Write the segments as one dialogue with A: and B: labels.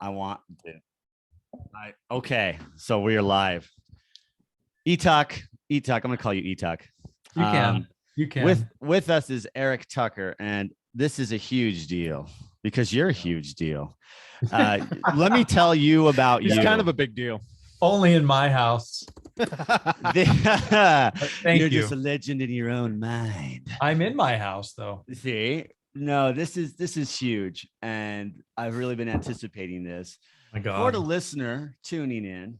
A: I want to. Okay, so we're live. E-Tuck. I'm gonna call you E-Tuck.
B: You can. You can.
A: With us is Eric Tucker, and this is a huge deal because you're a huge deal. Let me tell you about you.
C: It's kind of a big deal.
B: Only in my house.
A: Thank you're
B: you.
A: just a legend in your own mind.
B: I'm in my house, though.
A: See, no, this is huge, and I've really been anticipating this.
B: My God.
A: For the listener tuning in,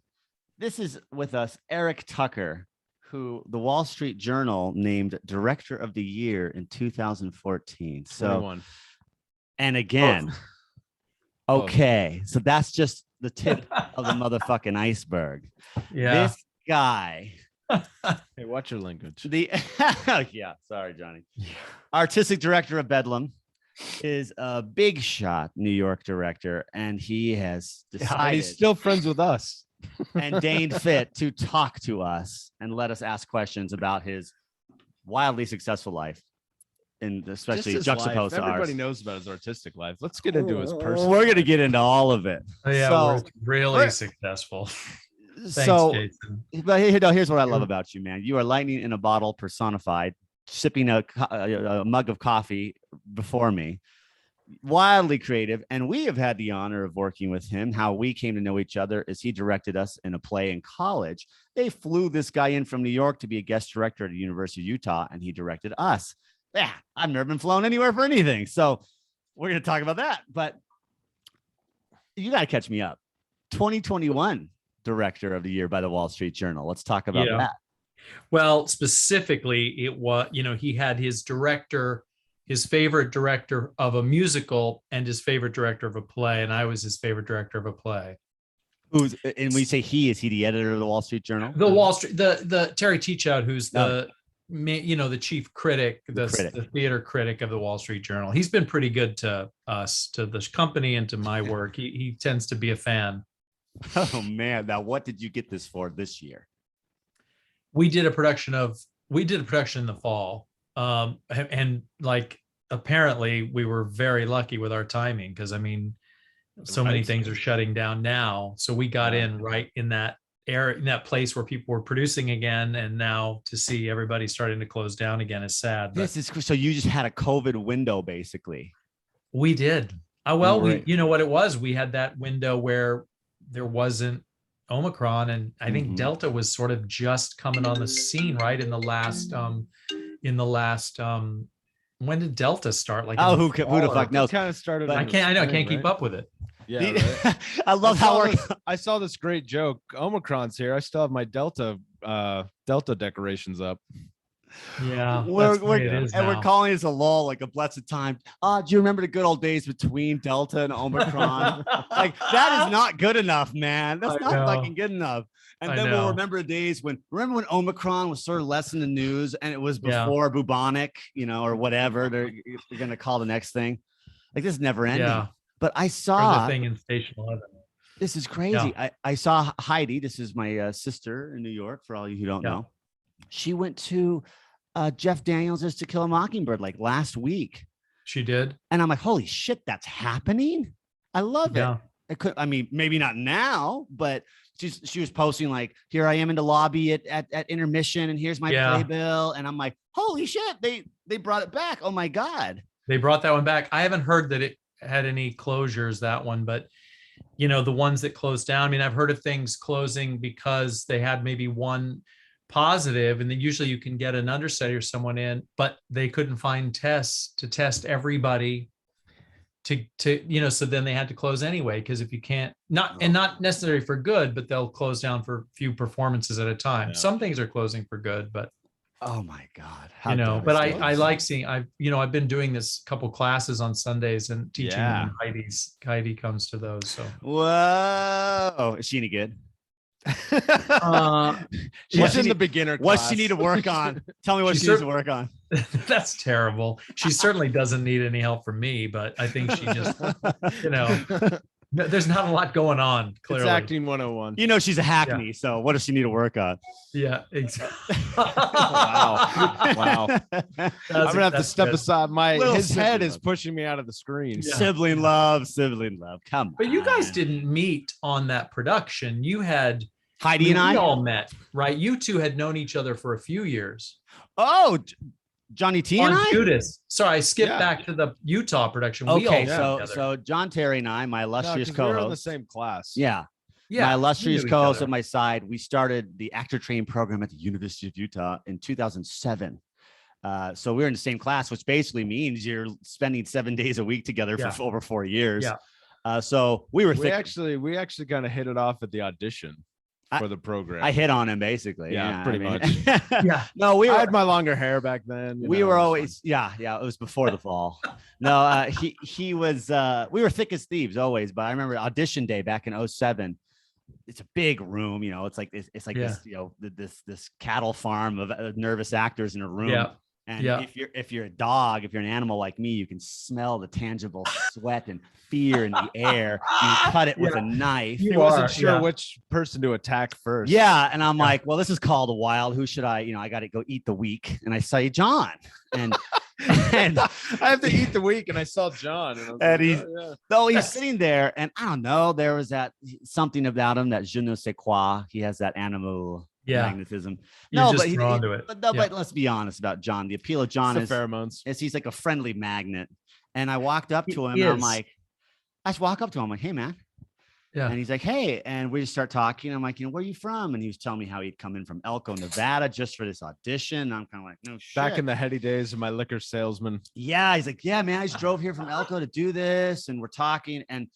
A: this is with us Eric Tucker, who the Wall Street Journal named Director of the Year in 2014. So,
C: 21.
A: and again, okay, so that's just the tip of the motherfucking iceberg.
B: Yeah.
A: This guy.
C: Hey, watch your language.
A: Yeah, sorry, Johnny. Artistic director of Bedlam is a big shot New York director, and he has decided
C: And he's still friends with us.
A: and deigned fit to talk to us and let us ask questions about his wildly successful life, and especially juxtaposed to ours.
C: Everybody knows about his artistic life. Let's get into his personal.
A: We're going to get into all of it.
B: Oh, yeah,
A: So-
B: we're really successful. Thanks,
A: so,
B: Jason.
A: but here's what I love about you, man. You are lightning in a bottle personified, sipping a mug of coffee before me. Wildly creative, and we have had the honor of working with him. How we came to know each other is he directed us in a play in college. They flew this guy in from New York to be a guest director at the University of Utah, and he directed us. Yeah, I've never been flown anywhere for anything, so we're going to talk about that. But you got to catch me up. 2021 Director of the Year by the Wall Street Journal. Let's talk about that.
B: Well, specifically, it was, he had his director, his favorite director of a musical and his favorite director of a play, and I was his favorite director of a play.
A: Who's, and we say he, is he the editor of the Wall Street Journal?
B: The Wall Street, the Terry Teachout, who's the chief critic, the theater critic of the Wall Street Journal. He's been pretty good to us, to the company, and to my work. He tends to be a fan.
A: Oh man, now what did you get this for this year?
B: We did a production in the fall. And like, apparently we were very lucky with our timing, because so many things are shutting down now. So we got in right in that area, in that place where people were producing again. And now to see everybody starting to close down again is sad.
A: This is so you just had a COVID window, basically.
B: We did. You know what it was? We had that window where there wasn't Omicron, and I think Delta was sort of just coming on the scene, right? In the last when did Delta start? Like,
A: who the fuck knows?
C: Kind of started.
B: I can't keep up with it.
C: Yeah, right?
A: I love
C: I saw this great joke. Omicron's here. I still have my Delta decorations up.
B: Yeah,
A: we're calling this a lull, like a blessed time. Do you remember the good old days between Delta and Omicron? Like, that is not good enough, man. That's not fucking good enough. And then we'll remember the days when Omicron was sort of less in the news, and it was before bubonic, or whatever they're gonna call the next thing. Like, this is never ending.
B: Yeah.
A: But I saw
B: the thing in Station 11.
A: This is crazy. Yeah. I saw Heidi. This is my sister in New York. For all you who don't know, she went to Jeff Daniels' To Kill a Mockingbird like last week.
B: She did, and
A: I'm like, holy shit, that's happening. I love it. Maybe not now, but she was posting like, here I am in the lobby at intermission, and here's my playbill, and I'm like, holy shit, they brought it back. Oh my God,
B: they brought that one back. I haven't heard that it had any closures, that one, but the ones that closed down, I've heard of things closing because they had maybe one positive, and then usually you can get an understudy or someone in, but they couldn't find tests to test everybody to so then they had to close anyway, because if you can't, not necessarily for good, but they'll close down for a few performances at a time. Some things are closing for good, but
A: oh my God,
B: but I like seeing, I've been doing this couple classes on Sundays and teaching them. Heidi comes to those. So
A: whoa, is she any good?
C: She's in the beginner class.
A: What she need to work on? Tell me what she needs to work on.
B: That's terrible. She certainly doesn't need any help from me, but I think she just, No, there's not a lot going on. Clearly,
C: It's acting 101.
A: You know, she's a hackney. So what does she need to work on?
B: yeah, exactly.
C: Wow. I'm gonna have to step aside. His head is
A: sibling
C: pushing me out of the screen.
B: Yeah.
A: Sibling love, sibling love. Come on.
B: But you guys didn't meet on that production. You had
A: Heidi and
B: we
A: I.
B: all met, right? You two had known each other for a few years.
A: Oh, Johnny T and
B: On
A: I.
B: Judas. Sorry, I skipped
C: Yeah.
B: back to the Utah production. We all
A: Okay,
B: met together.
A: so John Terry and I, my
C: No,
A: illustrious
C: 'cause we were in the
A: co-host.
C: same class.
A: Yeah.
B: yeah,
A: My
B: we
A: illustrious
B: knew each
A: co-host
B: other.
A: at my side, we started the actor training program at the University of Utah in 2007. So we were in the same class, which basically means you're spending 7 days a week together
B: Yeah.
A: for over 4 years.
B: Yeah.
A: So we were
C: We
A: thick.
C: actually kind of hit it off at the audition for the program.
A: I hit on him basically.
C: Yeah, pretty
A: much.
B: Yeah.
A: No, we
C: I
A: were.
C: had my longer hair back then.
A: We were always, yeah. It was before the fall. No, he was. We were thick as thieves always. But I remember audition day back in 07. It's a big room, you know. It's like this, you know, this cattle farm of nervous actors in a room.
B: Yeah.
A: And
B: Yeah.
A: if you're a dog, if you're an animal like me, you can smell the tangible sweat and fear in the air. You cut it with a knife.
C: He wasn't sure which person to attack first.
A: Yeah, and I'm like, well, this is called a wild. Who should I? You know, I got to go eat the week, and I say John, and and
C: I have to eat the week, and I saw John, and, I was
A: And
C: like,
A: he's-
C: oh, yeah.
A: though he's sitting there, and I don't know, there was that something about him that je ne sais quoi. He has that animal magnetism.
B: You're just
A: but
B: drawn to it.
A: But no, but let's be honest about John. The appeal of John
C: It's
A: is
C: the pheromones.
A: he's like a friendly magnet. And I walked up to him,
B: He
A: and I'm
B: is.
A: like, I just walk up to him, I'm like, hey man.
B: Yeah.
A: And he's like, hey, and we just start talking. I'm like, you know, where are you from? And he was telling me how he'd come in from Elko, Nevada, just for this audition. I'm kind of like, no shit.
C: Back in the heady days of my liquor salesman.
A: Yeah, he's like, yeah, man, I just drove here from Elko to do this, and we're talking, and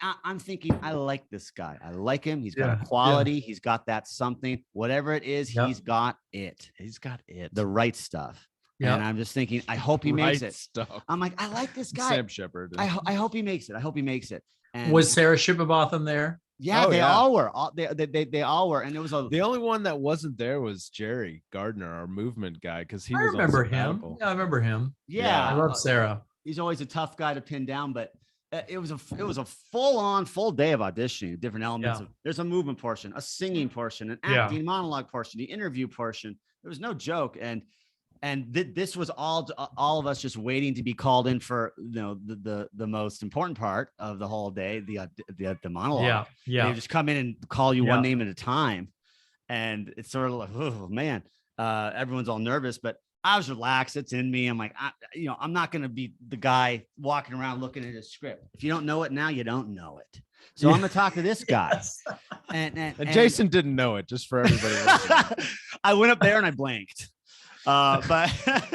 A: I'm thinking, I like this guy. I like him. He's got
B: Yeah,
A: a quality. He's got that something, whatever it is.
B: Yep.
A: He's got it. He's got it. The right stuff.
B: Yeah.
A: And I'm just thinking, I hope he makes it.
C: Stuff.
A: I'm like, I like this guy.
C: Sam Shepard.
A: I hope he makes it. I hope he makes it. And
B: Was Sarah Shibabotham there?
A: yeah,
C: Oh,
A: they
C: yeah.
A: all were. They all were, and it was a.
C: The only one that wasn't there was Jerry Gardner, our movement guy, because he
B: I
C: was
B: remember
C: on
B: him.
C: sabbatical.
B: Yeah, I remember him.
A: Yeah,
B: I love Sarah.
A: He's always a tough guy to pin down, but it was a full day of auditioning, different elements.
B: Yeah.
A: There's a movement portion, a singing portion, an
B: Yeah.
A: acting monologue portion, the interview portion. There was no joke, and this was all of us just waiting to be called in for, you know, the most important part of the whole day, the monologue.
B: Yeah. Yeah.
A: They just come in and call you
B: Yeah.
A: one name at a time, and it's sort of like, oh man, everyone's all nervous, but I was relaxed. It's in me. I'm like, I'm not going to be the guy walking around looking at his script. If you don't know it now, you don't know it. So I'm going to talk to this guy.
B: Yes.
A: And
C: Jason didn't know it, just for everybody listening.
A: I went up there and I blanked. But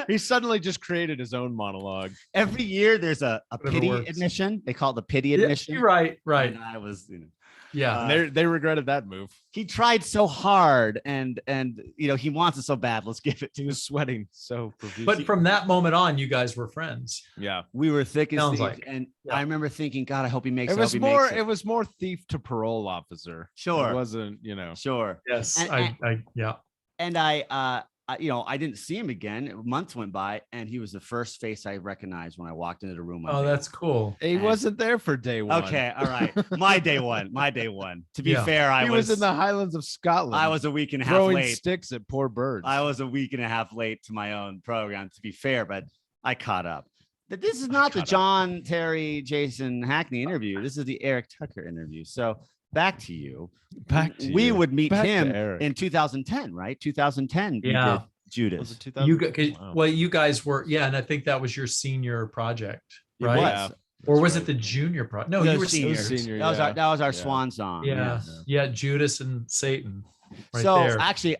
C: He suddenly just created his own monologue.
A: every year there's a
B: Whatever
A: pity
B: works.
A: admission. They call it the pity
B: Yeah,
A: admission.
B: you're right. Right.
A: And I was,
B: Yeah.
C: And they regretted that move.
A: he tried so hard, and he wants it so bad. Let's give it to
C: He
A: him.
C: was sweating so profusely.
B: But from that moment on, you guys were friends.
C: yeah,
A: We were thick as
B: Sounds
A: thieves,
B: like.
A: and
B: Yeah.
A: I remember thinking, God, I hope he makes it.
C: it was
A: I hope he
C: more.
A: makes
C: It was more thief to parole officer.
A: Sure.
C: It wasn't. You know.
A: Sure.
B: Yes.
A: And-
B: Yeah.
A: And I didn't see him again. Months went by, and he was the first face I recognized when I walked into the room. one
B: Oh,
A: day.
B: that's cool.
C: He
A: And-
C: wasn't there for day one.
A: Okay. All right. My day one. To be
B: Yeah.
A: fair, I
C: He was in the Highlands of Scotland.
A: I was a week and a half
C: throwing
A: late.
C: sticks at poor birds.
A: I was a week and a half late to my own program, to be fair, but I caught up. But this is not the
C: caught up.
A: John, Terry, Jason Hackney interview. This is the Eric Tucker interview. So back to you.
C: Back to
A: we
C: you.
A: would meet
C: Back to
A: him
C: Eric.
A: in 2010, right? 2010. you
B: Yeah.
A: did
C: Was
A: Judas.
C: it 2000?
B: You got,
C: Wow.
B: well, you guys were, yeah, and I think that was your senior project,
A: It
B: right?
A: was.
C: Yeah.
B: Or was
C: right.
B: it the junior project? No,
A: No,
B: you were
A: senior.
B: seniors.
C: Senior,
A: That was
C: yeah.
A: our
C: Yeah.
A: swan song.
B: Yeah.
C: Yeah.
B: Yeah. Judas and Satan. Right
A: So
B: there.
A: actually,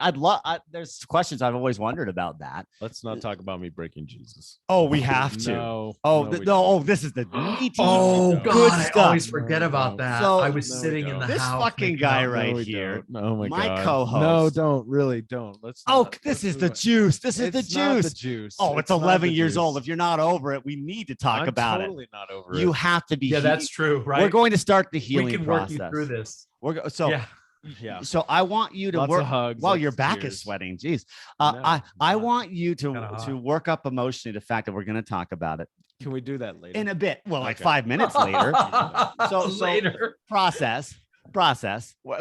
A: there's questions I've always wondered about that.
C: Let's not talk about me breaking Jesus.
A: Oh, we have to.
C: No.
A: Oh,
C: no,
A: no,
C: we don't.
A: oh, this is the meaty.
B: Oh
C: Good
B: God, I
A: stuff.
B: always forget about that.
A: So-
B: I was
C: No, we
B: sitting in
C: don't.
B: the
A: This
B: house.
A: fucking
B: making
A: guy
B: out-
A: right
C: No, we
A: here.
C: don't. Oh my God.
A: co-host.
C: No, don't. Really don't. Let's
A: Oh,
C: not.
A: this
C: Let's
A: is
C: move
A: the
C: on.
A: juice. This is the
C: It's not
A: juice.
C: the juice.
A: Oh, it's
C: not
A: 11
C: the
A: years old.
C: juice.
A: If you're not over it, we need to talk
C: I'm
A: about
C: totally not over
A: it. You
C: it.
A: have to be.
B: Yeah, that's true, right?
A: We're going to start the
B: we
A: healing
B: can
A: process.
B: work you through this.
A: So
B: Yeah.
C: Yeah.
A: So I want you to
C: Lots
A: work.
C: of hugs.
A: While
C: lots
A: your
C: of
A: back is
C: tears.
A: sweating, geez.
C: No,
A: I
C: it's not.
A: want you
B: Kinda hot.
A: to work up emotionally the fact that we're going to talk about it.
C: Can we do that later?
A: in a bit. Well, like
C: Okay.
A: 5 minutes later. So
B: Later.
A: process.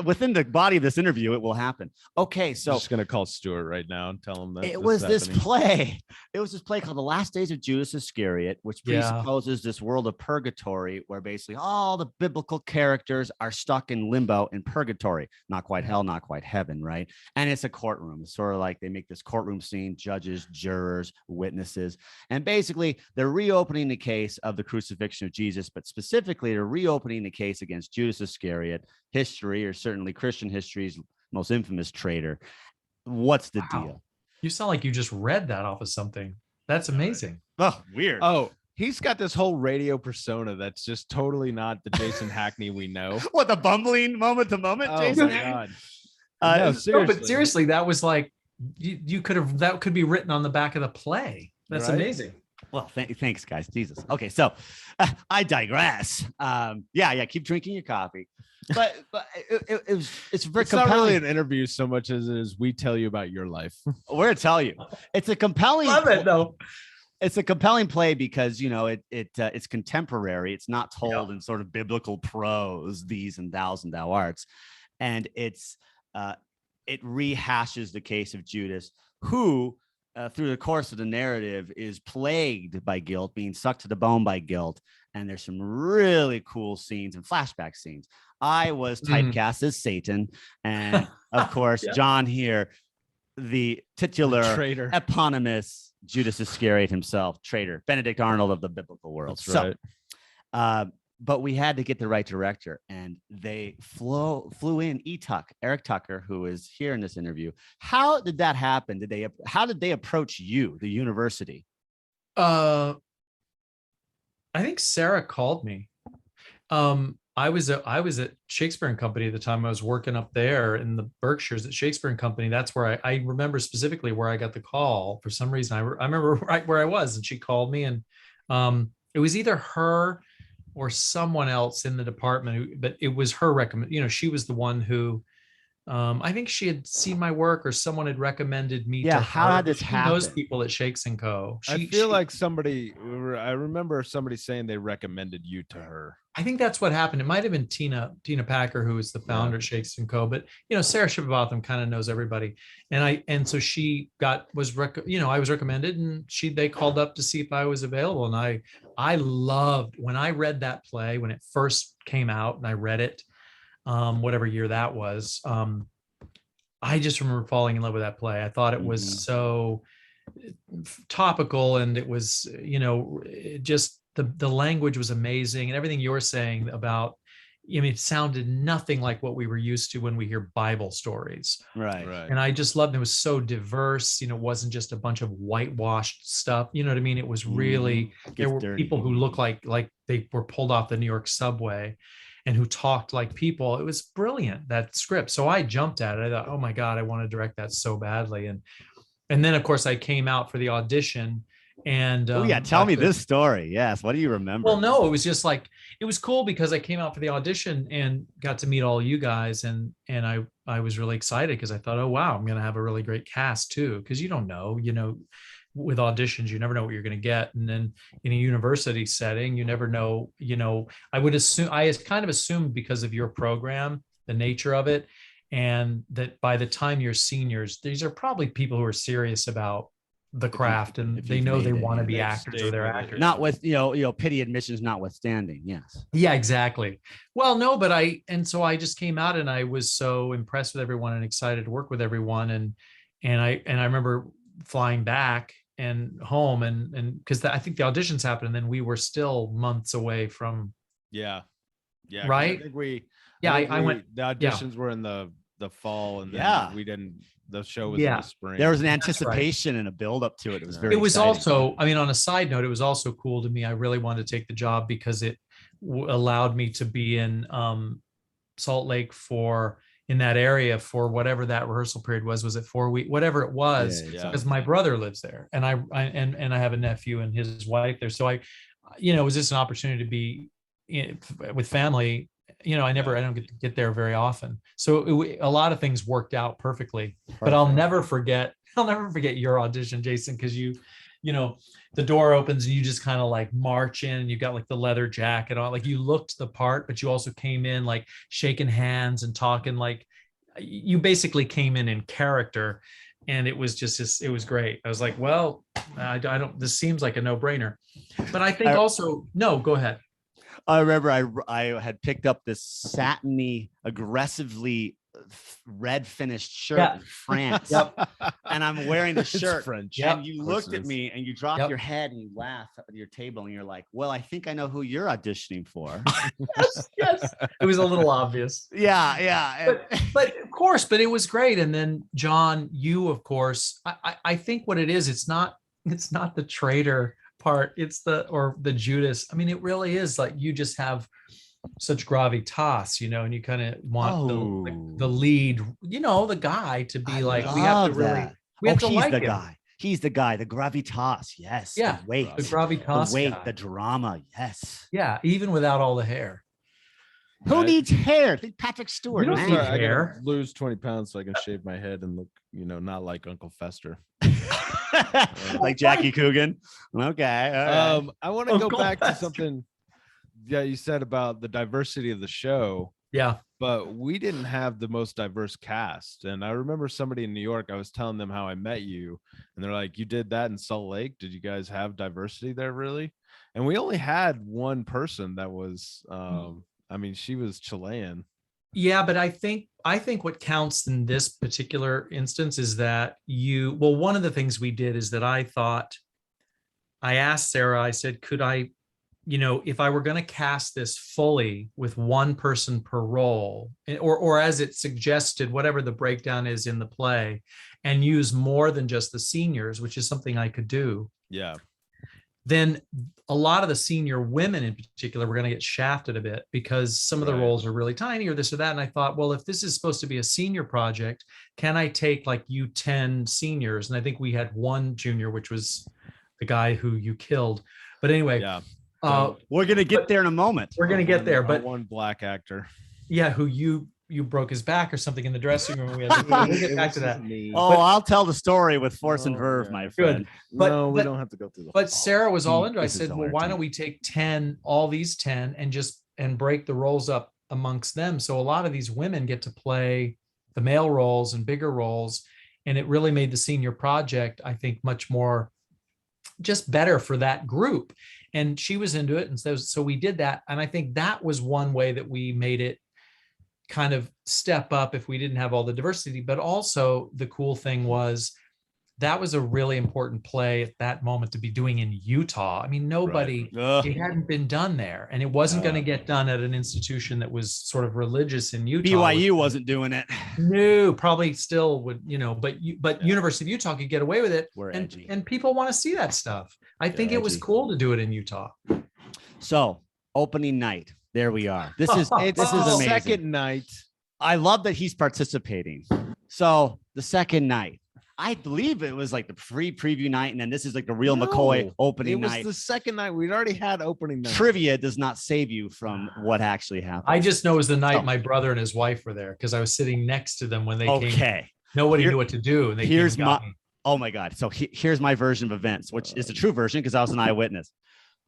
A: Within the body of this interview, it will happen. Okay,
C: I'm
A: so
C: just gonna call Stuart right now and tell him that
A: it
C: this
A: was
C: is
A: this
C: happening.
A: play. It was this play called The Last Days of Judas Iscariot, which
B: Yeah.
A: presupposes this world of purgatory where basically all the biblical characters are stuck in limbo in purgatory. Not quite hell, not quite heaven, right? And it's a courtroom. It's sort of like they make this courtroom scene, judges, jurors, witnesses. And basically, they're reopening the case of the crucifixion of Jesus, but specifically, they're reopening the case against Judas Iscariot, history, or certainly Christian history's most infamous traitor. What's the
B: Wow.
A: deal?
B: You sound like you just read that off of something. That's amazing.
A: Oh, weird.
C: Oh, he's got this whole radio persona that's just totally not the Jason Hackney we know.
A: What, the bumbling moment to moment,
C: Oh
A: Jason?
C: my God.
A: Uh,
C: No,
A: no,
C: seriously.
B: But seriously, that was like you could have that could be written on the back of the play. That's
C: Right?
B: amazing.
A: Well, thanks, guys. Jesus. Okay, so I digress. Yeah. Keep drinking your coffee. But it's very
C: It's not
A: compelling.
C: really an interview so much as it is we tell you about your life.
A: We're gonna tell you, it's a compelling.
B: Love it though.
A: It's a compelling play because it's contemporary. It's not told in sort of biblical prose, these and thous and thou arts, and it rehashes the case of Judas, who through the course of the narrative is plagued by guilt, being sucked to the bone by guilt. And there's some really cool scenes and flashback scenes. I was typecast as Satan, and of course, John here, the titular
C: Traitor.
A: eponymous Judas Iscariot himself, traitor, Benedict Arnold of the biblical world.
C: That's right.
A: So, but we had to get the right director, and they flew in Eric Tucker, who is here in this interview. How did that happen? How did they approach you, the university?
B: I think Sarah called me. I was at Shakespeare and Company at the time. I was working up there in the Berkshires at Shakespeare and Company. That's where I remember specifically where I got the call. For some reason, I remember right where I was, and she called me, and it was either her or someone else in the department, but it was her recommend. She was the one who. I think she had seen my work, or someone had recommended me.
A: Yeah,
B: to
A: how
B: her.
A: did this
B: She
A: happen?
B: knows people at Shakes and Co.
C: I feel like I remember somebody saying they recommended you to her.
B: I think that's what happened. It might have been Tina Packer, who is the founder at Shakes and Co. But Sarah Shibabotham kind of knows everybody, and so she I was recommended, and they called up to see if I was available, and I loved when I read that play when it first came out, and I read it, whatever year that was. I just remember falling in love with that play. I thought it was so topical, and it was just. The language was amazing, and everything you're saying about, it sounded nothing like what we were used to when we hear Bible stories.
A: Right.
B: And I just loved it. It was so diverse. It wasn't just a bunch of whitewashed stuff. You know what I mean? It was really, there were
A: dirty.
B: people who looked like they were pulled off the New York subway and who talked like people. It was brilliant, that script. So I jumped at it. I thought, oh my God, I want to direct that so badly. And then of course I came out for the audition. And
A: tell me this story. Yes, what do you remember?
B: Well, no, it was just like, it was cool because I came out for the audition and got to meet all you guys, and I was really excited because I thought, oh wow, I'm gonna have a really great cast too, because you don't know, with auditions you never know what you're gonna get, and then in a university setting you never know. I kind of assumed because of your program, the nature of it, and that by the time you're seniors, these are probably people who are serious about the craft, and they know they want to be actors, or they're actors.
A: Not with pity admissions notwithstanding. Yes.
B: Yeah, exactly. Well, no, but so I just came out, and I was so impressed with everyone and excited to work with everyone, and I remember flying back and home, and because I think the auditions happened, and then we were still months away from.
C: Yeah.
B: Right.
C: I went. The auditions were in the fall, and then we didn't. The show was in the spring.
A: There was an anticipation and a build up to it. It was very.
B: It was
A: exciting.
B: also, on a side note, it was also cool to me. I really wanted to take the job because it allowed me to be in Salt Lake in that area for whatever that rehearsal period was. Was it 4 weeks? Whatever it was, because my brother lives there, and I have a nephew and his wife there. So it was just an opportunity to be with family. I don't get there very often. So a lot of things worked out perfectly. But I'll never forget your audition, Jason, because the door opens and you just kind of like march in and you got like the leather jacket on, like you looked the part, but you also came in like shaking hands and talking, like you basically came in character. And it was it was great. I was like, well, I don't, this seems like a no-brainer. But I think also, no, go ahead.
A: I remember I had picked up this satiny, aggressively red finished shirt in France. And I'm wearing the shirt.
C: French.
A: And you looked at me and you dropped your head and you laughed at your table and you're like, well, I think I know who you're auditioning for.
B: Yes. It was a little obvious.
A: Yeah.
B: But of course, but it was great. And then John, you, of course, I think what it is, it's not the traitor part, it's the Judas. I mean, it really is like you just have such gravitas, and you kind of want the lead, the guy to be like, we have to really, we have to like him.
A: He's the guy, the gravitas. Yes.
B: Yeah.
A: The weight,
B: the gravitas,
A: the weight,
B: guy.
A: the drama. Yes.
B: Yeah. Even without all the hair.
A: Who needs hair? Think Patrick Stewart.
B: You don't need hair.
C: Lose 20 pounds so I can shave my head and look, not like Uncle Fester.
A: Like Jackie Coogan. Okay. Right.
C: I want to go back to something you said about the diversity of the show.
B: Yeah.
C: But we didn't have the most diverse cast. And I remember somebody in New York, I was telling them how I met you. And they're like, you did that in Salt Lake? Did you guys have diversity there, really? And we only had one person that was, she was Chilean.
B: Yeah, but I think what counts in this particular instance is that one of the things we did is that I asked Sarah, I said, could I, if I were going to cast this fully with one person per role, or as it suggested, whatever the breakdown is in the play, and use more than just the seniors, which is something I could do.
C: Yeah.
B: Then a lot of the senior women in particular were going to get shafted a bit because some of the roles are really tiny or this or that. And I thought, well, if this is supposed to be a senior project, can I take like 10 seniors? And I think we had one junior, which was the guy who you killed. But anyway,
A: we're going to get there in a moment.
B: We're going to get there. But
C: one black actor.
B: Yeah. Who you broke his back or something in the dressing room. We'll get back to that.
A: I'll tell the story with force and verve, my friend.
B: Good. But
C: we don't have to go through the
B: But Sarah was all into it. I said, well, why don't we take 10, all these 10 and break the roles up amongst them. So a lot of these women get to play the male roles and bigger roles. And it really made the senior project, I think, much more just better for that group. And she was into it. And so we did that. And I think that was one way that we made it kind of step up if we didn't have all the diversity. But also the cool thing was that was a really important play at that moment to be doing in Utah. I mean, it hadn't been done there, and it wasn't going to get done at an institution that was sort of religious in Utah.
A: BYU wasn't doing it.
B: No, probably still would, but University of Utah could get away with it. And people want to see that stuff. I think it was cool to do it in Utah.
A: So opening night. There we are. This is amazing.
C: Second night.
A: I love that he's participating. So the second night, I believe it was like the free preview night, and then this is like the real McCoy opening night.
C: It was the second night. We'd already had opening night.
A: Trivia does not save you from what actually happened.
B: I just know it was the night my brother and his wife were there because I was sitting next to them when they came.
A: Okay.
B: Nobody knew what to do. And
A: oh my God. So here's my version of events, which is the true version because I was an eyewitness.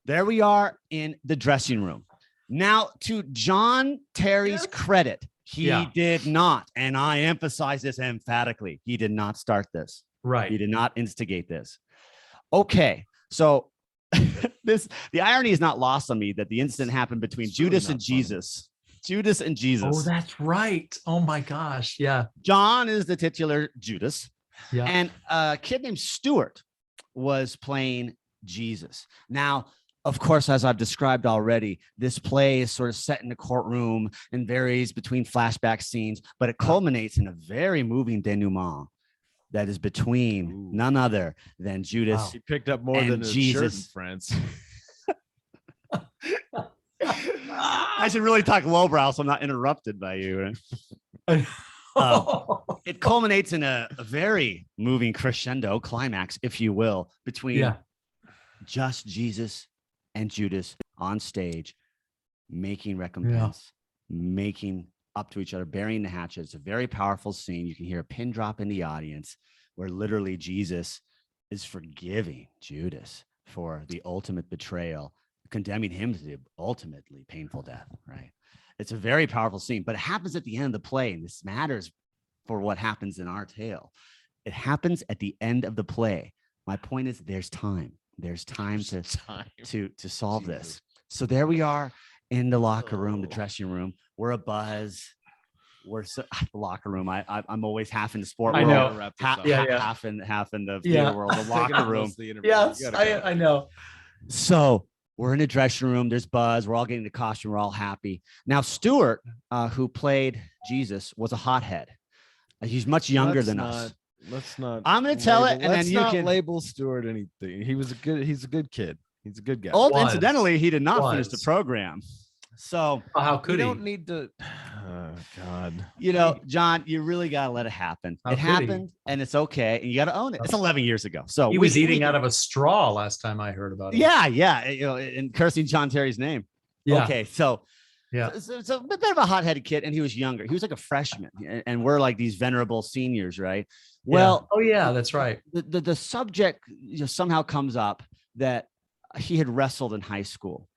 A: There we are in the dressing room. Now, to John Terry's credit, he did not, and I emphasize this emphatically, he did not start this.
B: Right.
A: He did not instigate this. Okay, so the irony is not lost on me that the incident happened between Judas and Jesus. Judas and Jesus.
B: Oh, that's right. Oh my gosh. Yeah.
A: John is the titular Judas.
B: Yeah.
A: And a kid named Stuart was playing Jesus. Now, of course, as I've described already, this play is sort of set in a courtroom and varies between flashback scenes, but it culminates in a very moving denouement that is between none other than Judas.
C: He picked up more than Jesus. Shirt in France.
A: I should really talk lowbrow so I'm not interrupted by you. It culminates in a very moving crescendo climax, if you will, between just Jesus and Judas on stage, making recompense, making up to each other, burying the hatchet. It's a very powerful scene. You can hear a pin drop in the audience where literally Jesus is forgiving Judas for the ultimate betrayal, condemning him to the ultimately painful death, right? It's a very powerful scene, but it happens at the end of the play, and this matters for what happens in our tale. It happens at the end of the play. My point is there's time. There's time to solve this. So there we are in the locker room, the dressing room. We're a buzz. We're the locker room. I'm always half in the sport world.
B: I know.
A: Half in the theater world. The locker room.
B: Yes, I know.
A: So we're in the dressing room. There's buzz. We're all getting the costume. We're all happy. Now, Stuart, who played Jesus, was a hothead. He's much younger than us.
C: Let's not.
A: I'm going to tell it, and then you can
C: label Stuart anything. He's a good kid. He's a good guy.
A: Oh, incidentally, he did not finish the program. So
B: how could he?
C: Don't need to. Oh God.
A: You know, John, you really gotta let it happen. It happened, and it's okay, and you gotta own it. It's 11 years ago, so
B: he was eating out of a straw last time I heard about it.
A: Yeah, you know, and cursing John Terry's name.
B: Yeah.
A: Okay, so
B: yeah,
A: it's a bit of a hot-headed kid, and he was younger. He was like a freshman, and we're like these venerable seniors, right? Well,
B: oh yeah, that's right.
A: The subject somehow comes up that he had wrestled in high school.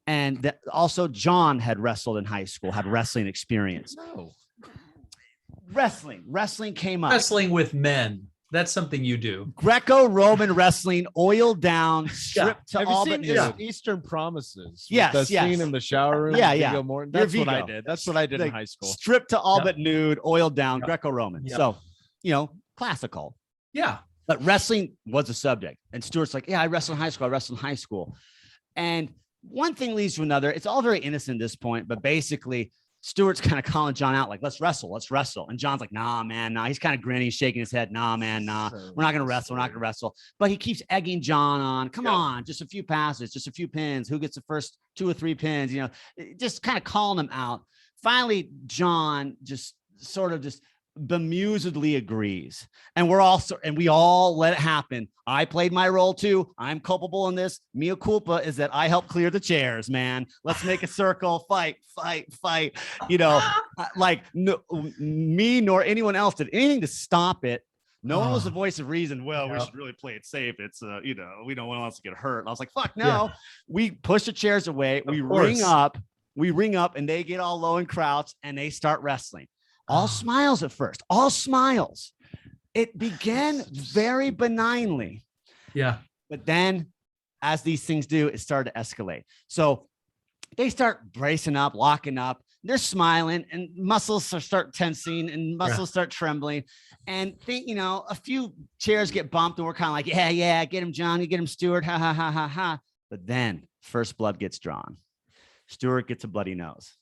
A: And that also John had wrestled in high school, had wrestling experience.
C: No.
A: Wrestling came up.
B: Wrestling with men. That's something you do.
A: Greco-Roman wrestling, oiled down, stripped to all but
C: Eastern Promises.
A: Yes,
C: the scene in the shower room.
A: Yeah.
C: Morton. That's what I did. That's what I did in high school.
A: Stripped to all but nude, oiled down, Greco-Roman.
B: Yep.
A: So, you know, classical.
B: Yeah.
A: But wrestling was a subject. And Stuart's like, yeah, I wrestled in high school. And one thing leads to another. It's all very innocent at this point, but basically Stuart's kind of calling John out like, let's wrestle. And John's like, nah, man, nah. He's kind of grinning, shaking his head. Nah, man, nah. We're not going to wrestle. But he keeps egging John on. Come on, just a few passes, just a few pins. Who gets the first 2 or 3 pins? You know, just kind of calling him out. Finally, John just sort of bemusedly agrees, and we all let it happen. I played my role too. I'm culpable in this. Mea culpa is that I helped clear the chairs, man. Let's make a circle, fight. You know, like no, me nor anyone else did anything to stop it. No one was the voice of reason. Well, we should really play it safe. It's you know, we don't want us to get hurt. And I was like, fuck no. Yeah. We push the chairs away. We ring up, and they get all low and crouch, and they start wrestling. All smiles at first, all smiles. It began very benignly. Yeah. But then, as these things do, it started to escalate. So they start bracing up, locking up. They're smiling, and muscles start tensing, and muscles start trembling. And a few chairs get bumped, and we're kind of like, yeah, get him, John, you get him, Stuart, ha, ha, ha, ha, ha. But then first blood gets drawn. Stuart gets a bloody nose.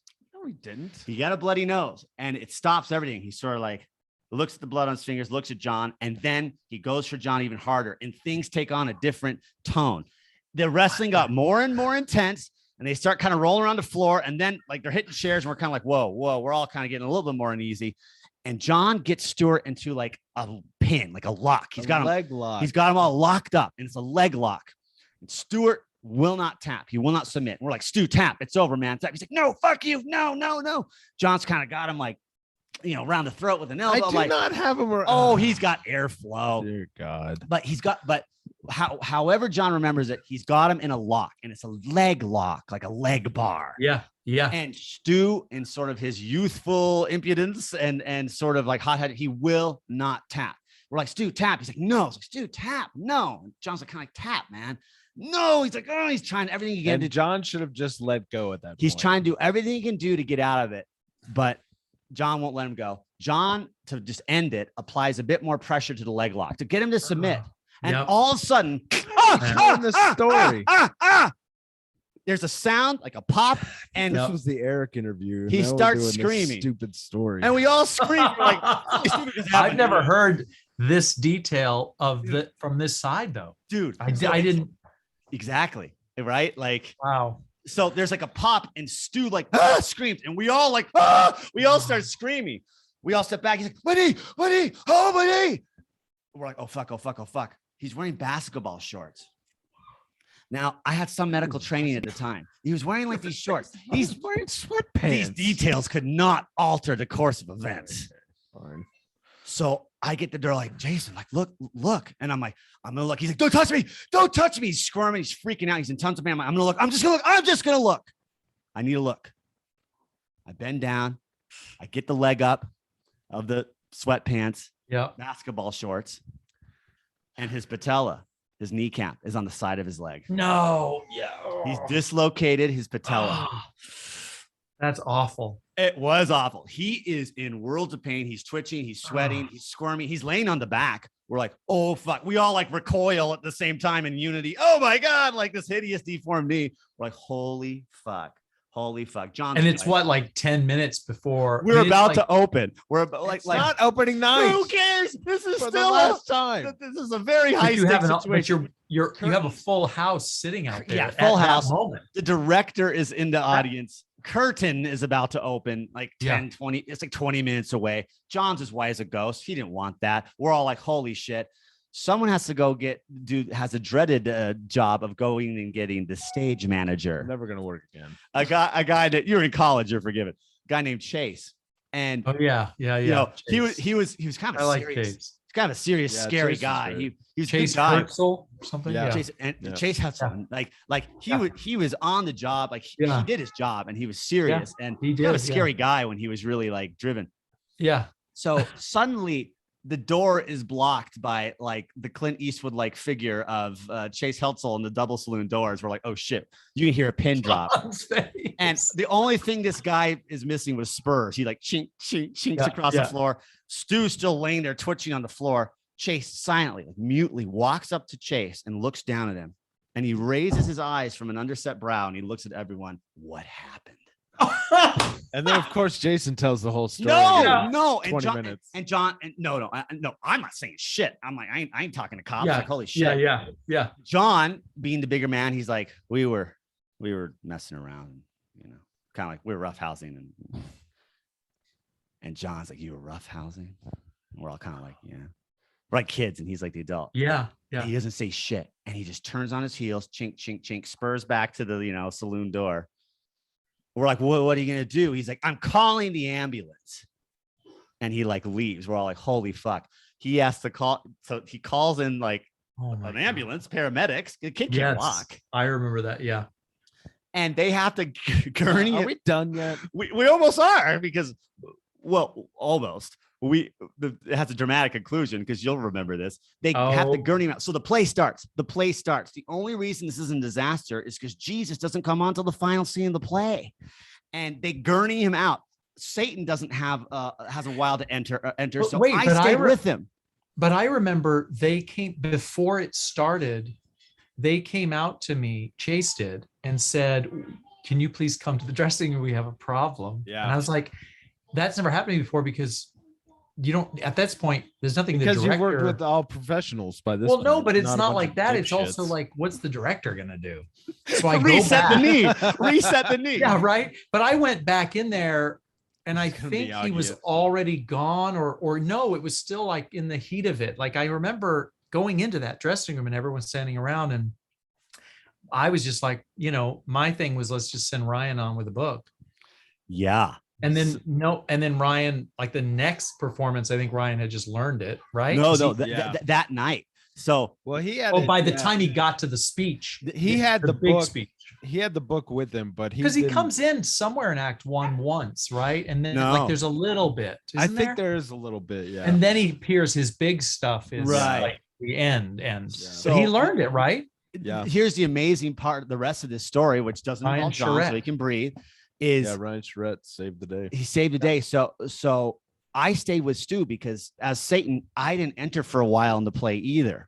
C: He didn't.
A: He got a bloody nose, and it stops everything. He sort of like looks at the blood on his fingers, looks at John, and then he goes for John even harder, and things take on a different tone. The wrestling got more and more intense, and they start kind of rolling around the floor, and then like they're hitting chairs, and we're kind of like, whoa, we're all kind of getting a little bit more uneasy. And John gets Stuart into like a pin, like a lock. He's got him leg lock. He's got him all locked up, and it's a leg lock. And Stuart will not tap. He will not submit. And we're like, Stu, tap. It's over, man. Tap. He's like, no, fuck you. No. John's kind of got him like, around the throat with an elbow.
C: I do not have him.
A: He's got airflow.
C: Dear God.
A: However John remembers it, he's got him in a lock, and it's a leg lock, like a leg bar.
B: Yeah.
A: And Stu, in sort of his youthful impudence and sort of like hot-headed, he will not tap. We're like, Stu, tap. He's like, no. It's like, Stu, tap. No. And John's like, kind of like, tap, man. No, he's like, he's trying everything he can do.
C: John should have just let go at that point.
A: He's trying to do everything he can do to get out of it, but John won't let him go. John, to just end it, applies a bit more pressure to the leg lock to get him to submit. And all of a sudden, there's a sound like a pop, and
C: this was the Eric interview.
A: He starts screaming.
C: Stupid story,
A: and we all scream like,
B: I've never heard this detail from this side though,
A: dude.
B: I didn't.
A: Exactly. Right. Like,
B: wow.
A: So there's like a pop, and Stu like screams, and we all like, we all start screaming. We all step back. He's like, Witty. We're like, oh fuck. He's wearing basketball shorts. Now, I had some medical training at the time. He was wearing like these shorts. He's wearing sweatpants. These details could not alter the course of events.
C: Fine.
A: So I get the door like, Jason, like, look. And I'm like, I'm gonna look. He's like, don't touch me. Don't touch me. He's squirming. He's freaking out. He's in tons of pain. I'm like, I'm gonna look. I'm just gonna look. I need to look. I bend down. I get the leg up of the sweatpants, basketball shorts, and his patella, his kneecap, is on the side of his leg.
B: No. Yeah.
A: He's dislocated his patella.
B: That's awful.
A: It was awful. He is in worlds of pain. He's twitching. He's sweating. He's squirming. He's laying on the back. We're like, oh, fuck. We all like recoil at the same time in unity. Oh, my God. Like this hideous deformed knee. We're like, holy fuck. Holy fuck. John.
B: And it's what, like 10 minutes before
A: we're about to open. We're about, like
C: not opening night.
A: Who cares? This is
C: for
A: still
C: the last time.
A: This is a very high stakes situation.
B: You have a full house sitting out there.
A: Yeah, full house.
B: Moment.
A: The director is in the audience. Curtain is about to open like 10, 20. It's like 20 minutes away. John's as white as a ghost. He didn't want that. We're all like, holy shit. Someone has to go has a dreaded job of going and getting the stage manager.
C: Never going to work again.
A: A guy that you're in college, you're forgiven. A guy named Chase. And you know, he was kind of serious. He's kind of a serious, scary guy. He was
B: Chase
A: or
B: something.
A: Yeah. Chase had something like he was on the job. Like he did his job and he was serious and he did a scary guy when he was really like driven.
B: Yeah.
A: So suddenly the door is blocked by like the Clint Eastwood like figure of Chase Heltzel in the double saloon doors. We're like, oh shit, you can hear a pin drop. And the only thing this guy is missing was spurs. He like chinks across the floor. Stu's still laying there twitching on the floor. Chase silently, like, mutely walks up to Chase and looks down at him. And he raises his eyes from an underset brow and he looks at everyone. What happened?
C: And then, of course, Jason tells the whole story.
A: No.
C: 20 minutes.
A: No. I'm not saying shit. I'm like, I ain't talking to cops. Like, holy shit.
B: Yeah.
A: John, being the bigger man, he's like, we were messing around, you know, kind of like we were roughhousing. And John's like, you were roughhousing? And we're all kind of like, yeah. We're like kids, and he's like the adult.
B: Yeah.
A: He doesn't say shit, and he just turns on his heels, chink, chink, chink, spurs back to the saloon door. We're like, what are you gonna do? He's like, I'm calling the ambulance, and he like leaves. We're all like, holy fuck. He has to call, so he calls in like an ambulance, paramedics. The kid can't walk.
B: I remember that. Yeah,
A: and they have to gurney.
C: Are we done yet?
A: We almost are because, well, almost. It has a dramatic conclusion because you'll remember this. They have to gurney him out. So the play starts. The only reason this isn't a disaster is because Jesus doesn't come on till the final scene of the play, and they gurney him out. Satan doesn't have has a while to enter. So wait, I stayed with him.
B: But I remember they came before it started. They came out to me, Chase did, and said, "Can you please come to the dressing room? We have a problem." Yeah, and I was like, "That's never happened before because." You don't at this point, there's nothing
C: because
B: the director,
C: you worked with all professionals by this.
B: Well, no, but it's not like that. It's also like, what's the director gonna do? So I
A: reset the knee.
B: Yeah, right. But I went back in there and I think he was already gone, or no, it was still like in the heat of it. Like I remember going into that dressing room and everyone standing around, and I was just like, my thing was let's just send Ryan on with a book.
A: Yeah.
B: And then Ryan, like the next performance, I think Ryan had just learned it, right?
A: That night. So,
C: well, he had.
B: By the time he got to the speech,
C: he had the
B: big
C: book.
B: Speech.
C: He had the book with him, but
B: because he comes in somewhere in Act 1 once, right? And then like there's a little bit.
C: I think there is a little bit, yeah.
B: And then he appears. His big stuff is like the end, so he learned it, right?
A: Yeah. Here's the amazing part. The rest of this story, which doesn't involve John, so he can breathe.
C: Ryan Charette saved the day.
A: He saved the day. So I stayed with Stu because as Satan, I didn't enter for a while in the play either.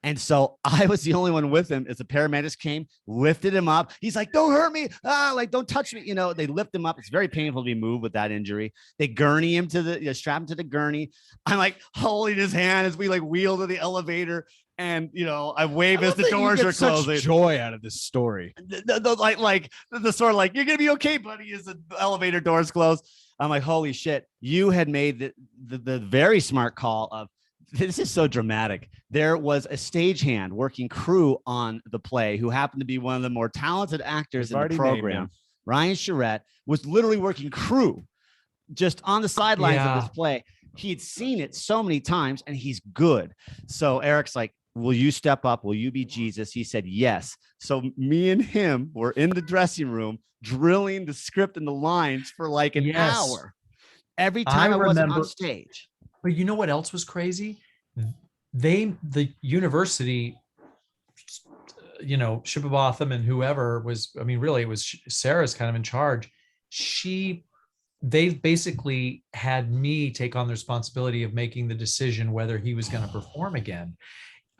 A: And so I was the only one with him as the paramedics came, lifted him up. He's like, don't hurt me. Don't touch me. They lift him up. It's very painful to be moved with that injury. They gurney him strap him to the gurney. I'm like holding his hand as we like wheel to the elevator. And I wave as the doors are closing.
C: Such joy out of this story.
A: The sort of like you're gonna be okay, buddy. As the elevator doors close, I'm like, holy shit! You had made the very smart call of this is so dramatic. There was a stagehand working crew on the play who happened to be one of the more talented actors in the program. Ryan Charette was literally working crew just on the sidelines of this play. He'd seen it so many times and he's good. So Eric's like, will you step up? Will you be Jesus? He said, yes. So me and him were in the dressing room drilling the script and the lines for like an hour. Every time I wasn't on stage.
B: But you know what else was crazy? The university, you know, Shippabotham and whoever was, I mean, really it was Sarah's kind of in charge. They basically had me take on the responsibility of making the decision whether he was going to perform again.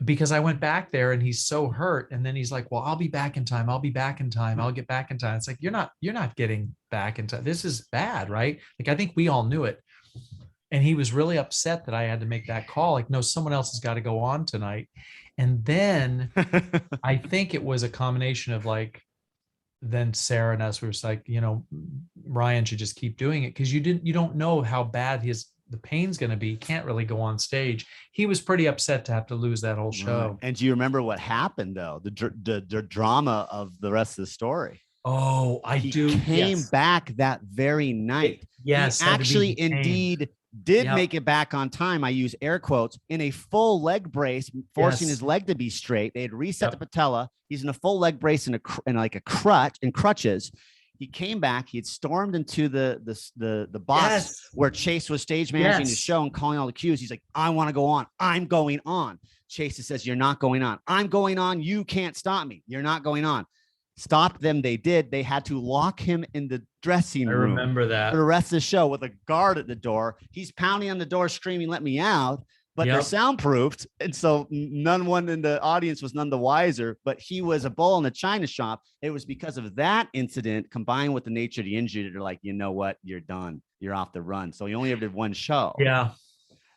B: Because I went back there and he's so hurt. And then he's like, well, I'll be back in time. I'll be back in time. I'll get back in time. It's like, you're not getting back in time. This is bad, right? Like, I think we all knew it. And he was really upset that I had to make that call. Like, no, someone else has got to go on tonight. And then I think it was a combination of like, then Sarah and us were just like, you know, Ryan should just keep doing it. Cause you don't know how bad the pain's going to be. Can't really go on stage. He was pretty upset to have to lose that whole show.
A: And do you remember what happened though? The drama of the rest of the story.
B: Oh,
A: He came back that very night.
B: Yes.
A: He actually indeed did make it back on time. I use air quotes, in a full leg brace, forcing his leg to be straight. They had reset the patella. He's in a full leg brace and like a crutch and crutches. He came back. He had stormed into the box where Chase was stage managing the show and calling all the cues. He's like, I want to go on. I'm going on. Chase says, you're not going on. I'm going on. You can't stop me. You're not going on. Stopped them. They did. They had to lock him in the dressing room.
B: I remember that.
A: For the rest of the show with a guard at the door. He's pounding on the door, screaming, let me out. But they're soundproofed. And so one in the audience was none the wiser, but he was a bull in the china shop. It was because of that incident combined with the nature of the injury. They're like, you know what? You're done. You're off the run. So he only ever did one show.
B: Yeah.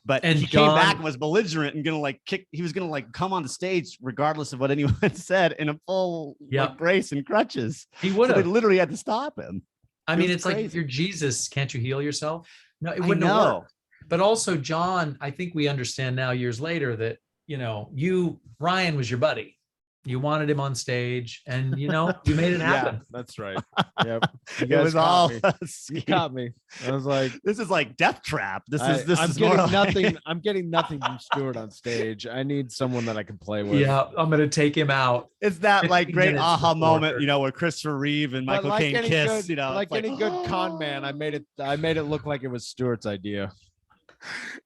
A: But he came back and was belligerent and gonna like kick. He was gonna like come on the stage regardless of what anyone said in a full like, brace and crutches.
B: He would have.
A: They literally had to stop him.
B: I mean, it's crazy. Like, if you're Jesus, can't you heal yourself? No, it wouldn't have worked. But also, John, I think we understand now years later that, you know, Ryan was your buddy. You wanted him on stage and, you know, you made it happen.
C: Yeah, that's right. Yep.
A: It was all
C: you caught me. I was like,
A: this is like Death Trap.
C: I'm getting nothing. I'm getting nothing from Stuart on stage. I need someone that I can play with.
B: Yeah, I'm going to take him out.
A: It's that like great aha moment, you know, where Christopher Reeve and Michael Caine kiss, you know,
C: like any good con man. I made it look like it was Stuart's idea.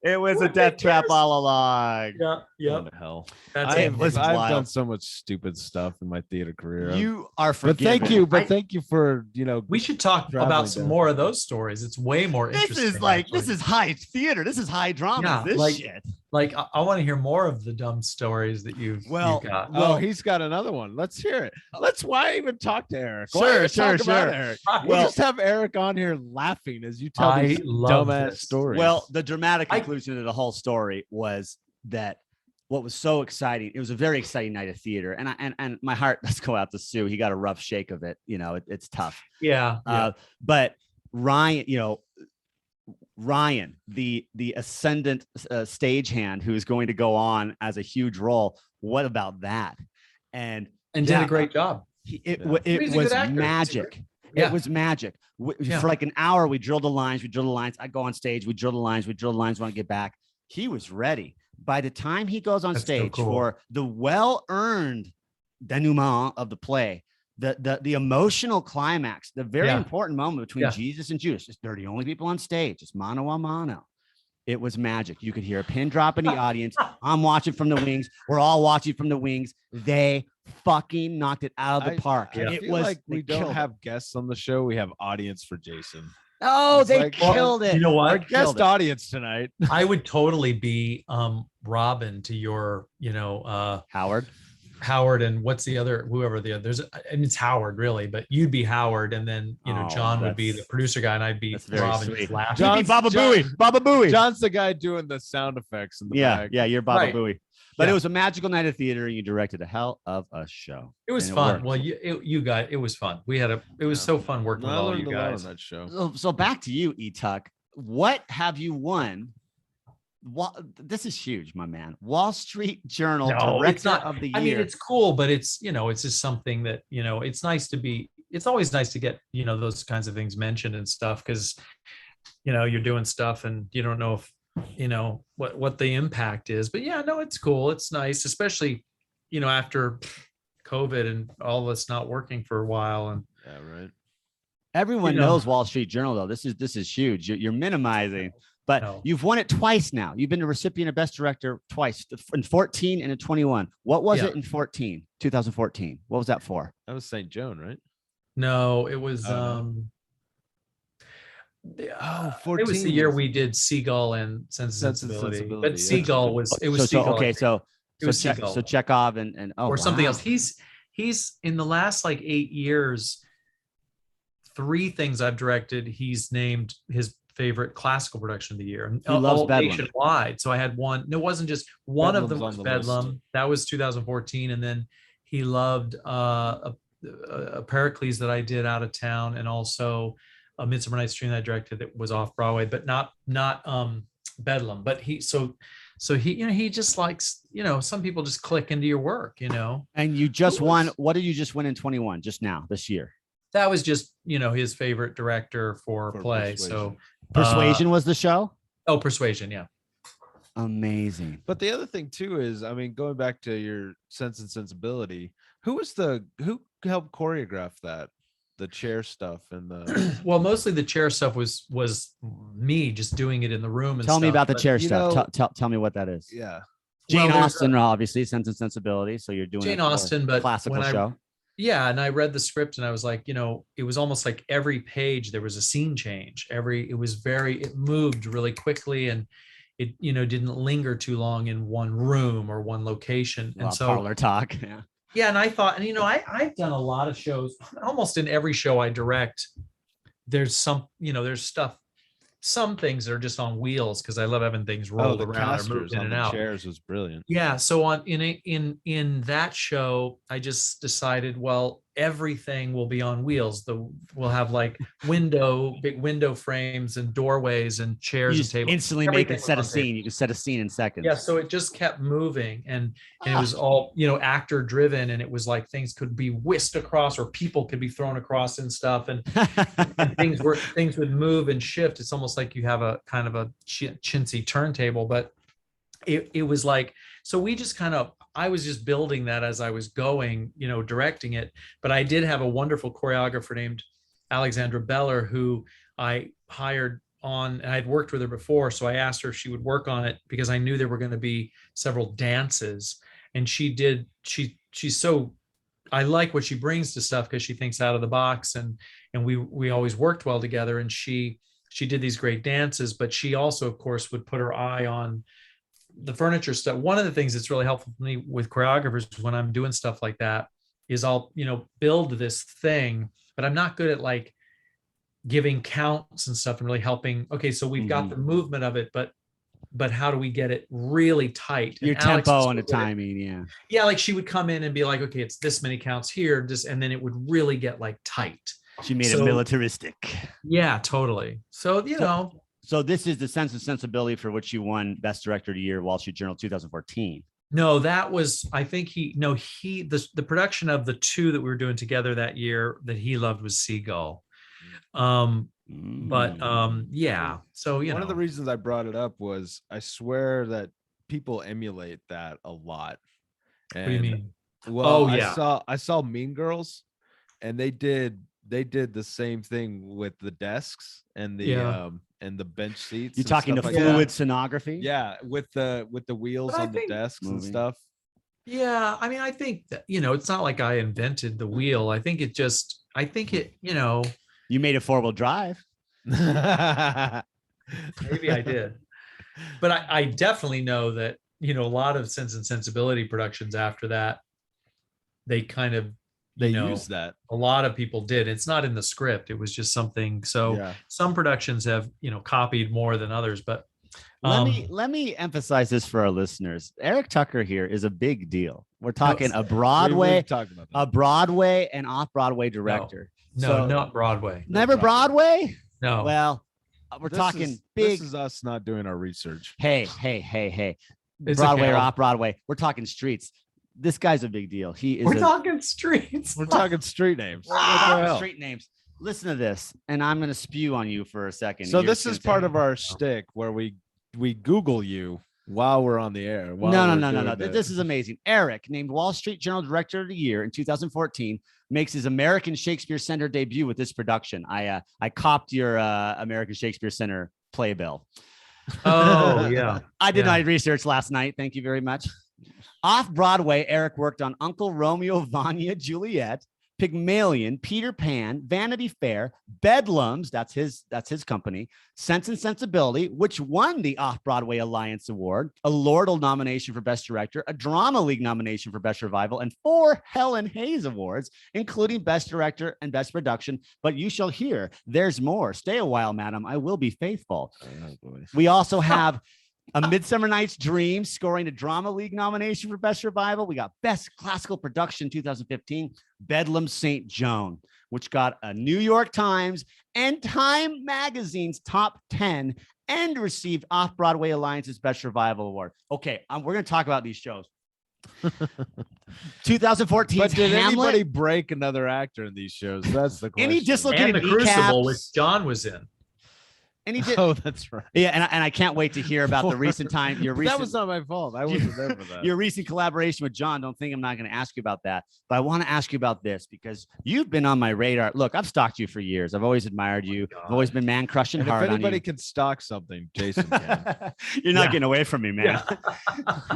A: It was a death trap all along.
B: Yeah.
C: What the hell?
A: I've
C: done so much stupid stuff in my theater career.
A: You are forgiven.
C: But thank you for, you know.
B: We should talk about some more of those stories. It's way more interesting.
A: This is high theater. This is high drama. Shit.
B: Like I want to hear more of the dumb stories that you've got.
C: Well, he's got another one. Let's hear it. Why even talk to Eric?
A: Sure.
C: Eric. We'll just have Eric on here laughing as you tell these dumbass stories.
A: Well, the dramatic conclusion to the whole story was that what was so exciting. It was a very exciting night of theater, and my heart does go out to Sue. He got a rough shake of it. You know, it's tough.
B: Yeah.
A: But Ryan, you know. Ryan, the ascendant stagehand who's going to go on as a huge role. What about that? And
B: did a great job.
A: It was magic. It was magic. For like an hour, we drilled the lines. I go on stage. We drill the lines. Want to get back. He was ready. By the time he goes on stage for the well-earned denouement of the play, the emotional climax, the very important moment between Jesus and Judas. They're the only people on stage. It's mano a mano. It was magic. You could hear a pin drop in the audience. I'm watching from the wings. We're all watching from the wings. They fucking knocked it out of the park.
C: It was like we don't have guests on the show. We have audience for Jason.
A: Oh, they killed it.
B: You know what?
C: Our guest audience tonight.
B: I would totally be Robin to your, you know, Howard and what's the other, whoever the other, it's Howard really, but you'd be Howard. And then, you know, John would be the producer guy and I'd be Robin.
A: John's Baba Booey.
C: John's the guy doing the sound effects in the back.
A: Yeah, you're Baba Booey. But it was a magical night of theater and you directed a hell of a show.
B: It was fun. Well, it was fun. It was so fun working with all you guys.
C: On that show.
A: So back to you, E-Tuck. What have you won? This is huge, my man. Wall Street Journal Director of the Year.
B: I mean, it's cool, but it's, you know, it's just something that, you know, it's always nice to get, you know, those kinds of things mentioned and stuff because, you know, you're doing stuff and you don't know if what the impact is. But yeah, no, it's cool. It's nice, especially, after COVID and all of us not working for a while. And
C: Yeah, right.
A: Everyone knows Wall Street Journal, though. This is huge. You're minimizing, but you've won it twice now. You've been the recipient of Best Director twice, in 14 and in 21. What was it in 2014? What was that for?
C: That was St. Joan, right?
B: No, it was
C: 14
B: it was the year we did Seagull and Sense and Sensibility. But Seagull was Seagull.
A: Okay, so Chekhov and
B: something else. He's in the last like 8 years, 3 things I've directed, he's named his favorite classical production of the year.
A: He loves Bedlam.
B: Nationwide. So I had one. No, it wasn't just one of them was Bedlam. That was 2014. And then he loved a Pericles that I did out of town, and also a Midsummer Night's Dream that I directed that was off Broadway, but not Bedlam. But he just likes, some people just click into your work,
A: And you just won. What did you just win in 21? Just now, this year?
B: That was just, his favorite director for play.
C: Persuasion.
B: So
A: Persuasion was the show?
B: Oh, Persuasion. Yeah.
A: Amazing.
C: But the other thing too is, I mean, going back to your Sense and Sensibility, who helped choreograph that? The chair stuff and the
B: well, mostly the chair stuff was me just doing it in the room. And
A: tell me about the chair stuff. Tell me what that is.
C: Yeah.
A: Jane Austen, obviously, Sense and Sensibility. So you're doing
B: Jane Austen, but
A: classical show.
B: Yeah, and I read the script and I was like, it was almost like every page there was a scene change. It moved really quickly, and it didn't linger too long in one room or one location. And so
A: parlor talk. Yeah.
B: Yeah, and I thought, and I've done a lot of shows. Almost in every show I direct, there's there's stuff. Some things are just on wheels because I love having things rolled around or moved in and out.
C: Chairs was brilliant.
B: Yeah, so in that show, I just decided, well, everything will be on wheels. We'll have like big window frames and doorways and chairs and tables.
A: Instantly make it set a scene. You can set a scene in seconds.
B: Yeah, so it just kept moving, and it was all actor driven, and it was like things could be whisked across, or people could be thrown across and stuff, and things would move and shift. It's almost like you have a kind of a chintzy turntable, but it was like, so we just I was just building that as I was going, directing it. But I did have a wonderful choreographer named Alexandra Beller, who I hired on, and I'd worked with her before. So I asked her if she would work on it because I knew there were going to be several dances. And she did. I like what she brings to stuff because she thinks out of the box, and we always worked well together. And she did these great dances, but she also, of course, would put her eye on the furniture stuff. One of the things that's really helpful for me with choreographers when I'm doing stuff like that is I'll, build this thing, but I'm not good at like giving counts and stuff and really helping. Okay, so we've got the movement of it, but how do we get it really tight?
A: Your tempo and the timing, yeah.
B: Yeah, like she would come in and be like, okay, it's this many counts here, and then it would really get like tight.
A: She made it militaristic.
B: Yeah, totally. So,
A: So this is the Sense and Sensibility for which you won Best Director of the Year, Wall Street Journal 2014.
B: No, that was, I think the production of the 2 that we were doing together that year that he loved was Seagull. Yeah. So,
C: one of the reasons I brought it up was I swear that people emulate that a lot. And,
B: what do you mean?
C: Well, I saw Mean Girls, and they did the same thing with the desks and the bench seats.
A: You're talking the fluid sonography?
C: Yeah, with the wheels on the desks and stuff.
B: Yeah, I mean, I think that, it's not like I invented the wheel. I think
A: you made a 4-wheel drive.
B: Maybe I did. But I definitely know that, a lot of Sense and Sensibility productions after that, they kind of,
C: use that.
B: A lot of people did. It's not in the script. It was just something. So some productions have, copied more than others, but
A: let me emphasize this for our listeners. Eric Tucker here is a big deal. We're talking a Broadway and off-Broadway director.
B: No, not Broadway.
A: Never Broadway?
B: No.
A: Well, we're talking big.
C: This is us not doing our research.
A: Hey. Broadway or off-Broadway. We're talking streets. This guy's a big deal.
B: We're talking streets.
C: We're talking street names.
A: We're talking street names. Listen to this, and I'm going to spew on you for a second.
C: So this is part of our shtick where we we Google you while we're on the air.
A: No. This is amazing. Eric, named Wall Street Journal Director of the Year in 2014, makes his American Shakespeare Center debut with this production. I copped your American Shakespeare Center playbill.
B: Oh, yeah.
A: I did my research last night. Thank you very much. Off Broadway, Eric worked on Uncle Romeo, Vanya, Juliet, Pygmalion, Peter Pan, Vanity Fair, Bedlams, that's his company, Sense and Sensibility, which won the Off-Broadway Alliance Award, a Laurel nomination for Best Director, a Drama League nomination for Best Revival, and 4 Helen Hayes Awards, including Best Director and Best Production. But you shall hear, there's more. Stay a while, madam. I will be faithful. We also have A Midsummer Night's Dream, scoring a Drama League nomination for Best Revival. We got Best Classical Production 2015, Bedlam St. Joan, which got a New York Times and Time Magazine's top 10 and received Off-Broadway Alliance's Best Revival Award. Okay, we're going to talk about these shows. 2014.
C: But did anybody break another actor in these shows? That's the question.
A: Any dislocated
B: And The Crucible,
A: kneecaps?
B: which John was in.
A: And he did.
C: Oh, that's right.
A: Yeah, and I can't wait to hear about the recent time.
C: That was not my fault. I wasn't there for that.
A: Your recent collaboration with John. Don't think I'm not going to ask you about that, but I want to ask you about this because you've been on my radar. Look, I've stalked you for years. I've always admired you. I've always been man crushing
C: And
A: hard
C: if
A: on
C: anybody
A: you.
C: can stock something, Jason can.
A: You're not getting away from me, man.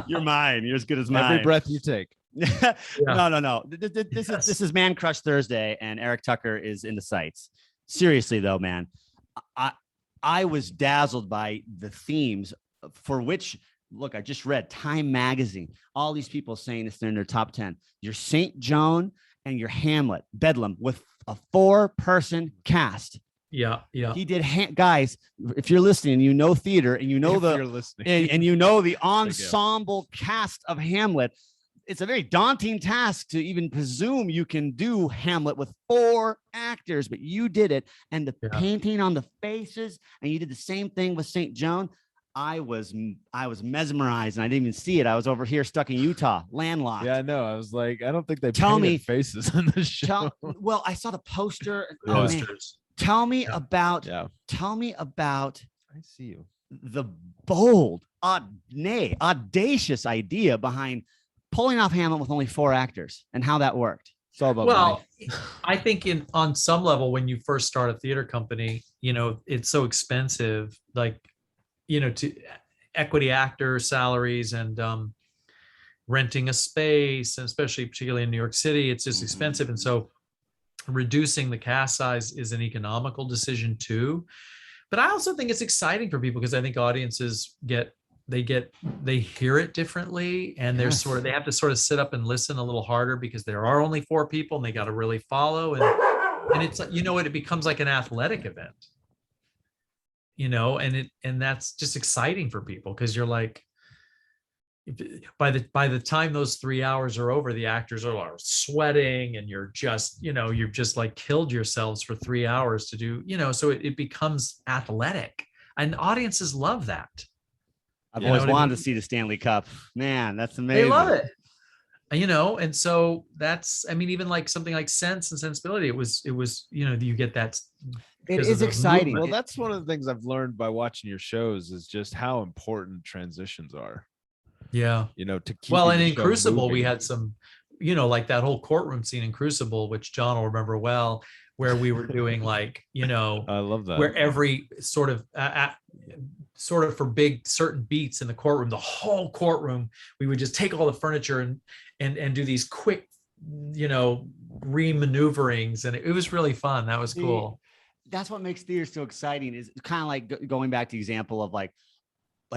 A: You're mine. You're as good as mine.
C: Every breath you take.
A: No. This is Man Crush Thursday, and Eric Tucker is in the sights. Seriously, though, man, I was dazzled by the themes for which, look, I just read Time Magazine. All these people saying it's in their top 10. Your St. Joan and your Hamlet, Bedlam, with a 4-person cast.
B: Yeah.
A: He did, guys. If you're listening, you know theater, and you know and you know the ensemble cast of Hamlet. It's a very daunting task to even presume you can do Hamlet with 4 actors, but you did it. And the painting on the faces, and you did the same thing with St. Joan. I was mesmerized, and I didn't even see it. I was over here stuck in Utah, landlocked.
C: Yeah, I know. I was like, I don't think they
A: Tell
C: painted
A: me
C: faces in the show.
A: Well, I saw the poster.
B: Posters.
A: Tell me about.
C: Yeah.
A: Tell me about.
C: I see you.
A: The bold, audacious idea behind pulling off Hamlet with only 4 actors and how that worked. It's all about money.
B: I think on some level, when you first start a theater company, it's so expensive, like, to equity actor salaries and renting a space, and especially particularly in New York City, it's just expensive. And so reducing the cast size is an economical decision too. But I also think it's exciting for people because I think audiences they hear it differently, and they're they have to sort of sit up and listen a little harder because there are only 4 people and they got to really follow. And it's, it becomes like an athletic event, and that's just exciting for people because you're like, by the time those 3 hours are over, the actors are sweating, and you're just, you've just like killed yourselves for 3 hours to do, so it becomes athletic, and audiences love that.
A: I've always wanted to see the Stanley Cup. Man, that's amazing.
B: They love it. And so that's, even like something like Sense and Sensibility, it was, you get that.
A: It is exciting.
C: Well, that's one of the things I've learned by watching your shows is just how important transitions are.
B: Yeah.
C: To keep.
B: Well, and in Crucible, we had some, like that whole courtroom scene in Crucible, which John will remember well, where we were doing like, I
C: love that.
B: Where every sort of for big certain beats in the courtroom, the whole courtroom, we would just take all the furniture and do these quick, re-maneuverings, and it was really fun. That was cool.
A: That's what makes theater so exciting. Is kind of like going back to the example of like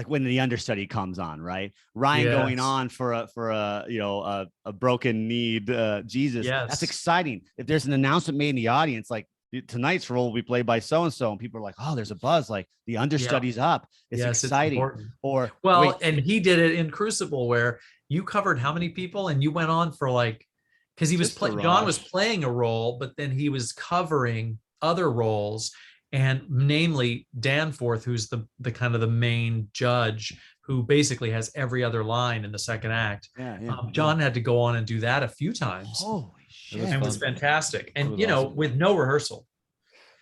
A: when the understudy comes on, right? Ryan going on for a broken kneed Jesus.
B: Yes.
A: That's exciting. If there's an announcement made in the audience, like tonight's role will be played by so-and-so, and people are like, oh, there's a buzz, like the understudy's up. It's exciting.
B: It's and he did it in Crucible where you covered how many people, and you went on for like, because he was John was playing a role, but then he was covering other roles, and namely Danforth, who's the kind of the main judge who basically has every other line in the second act. John had to go on and do that a few times.
A: Holy shit.
B: And it was fantastic. And,
C: awesome.
B: with no rehearsal.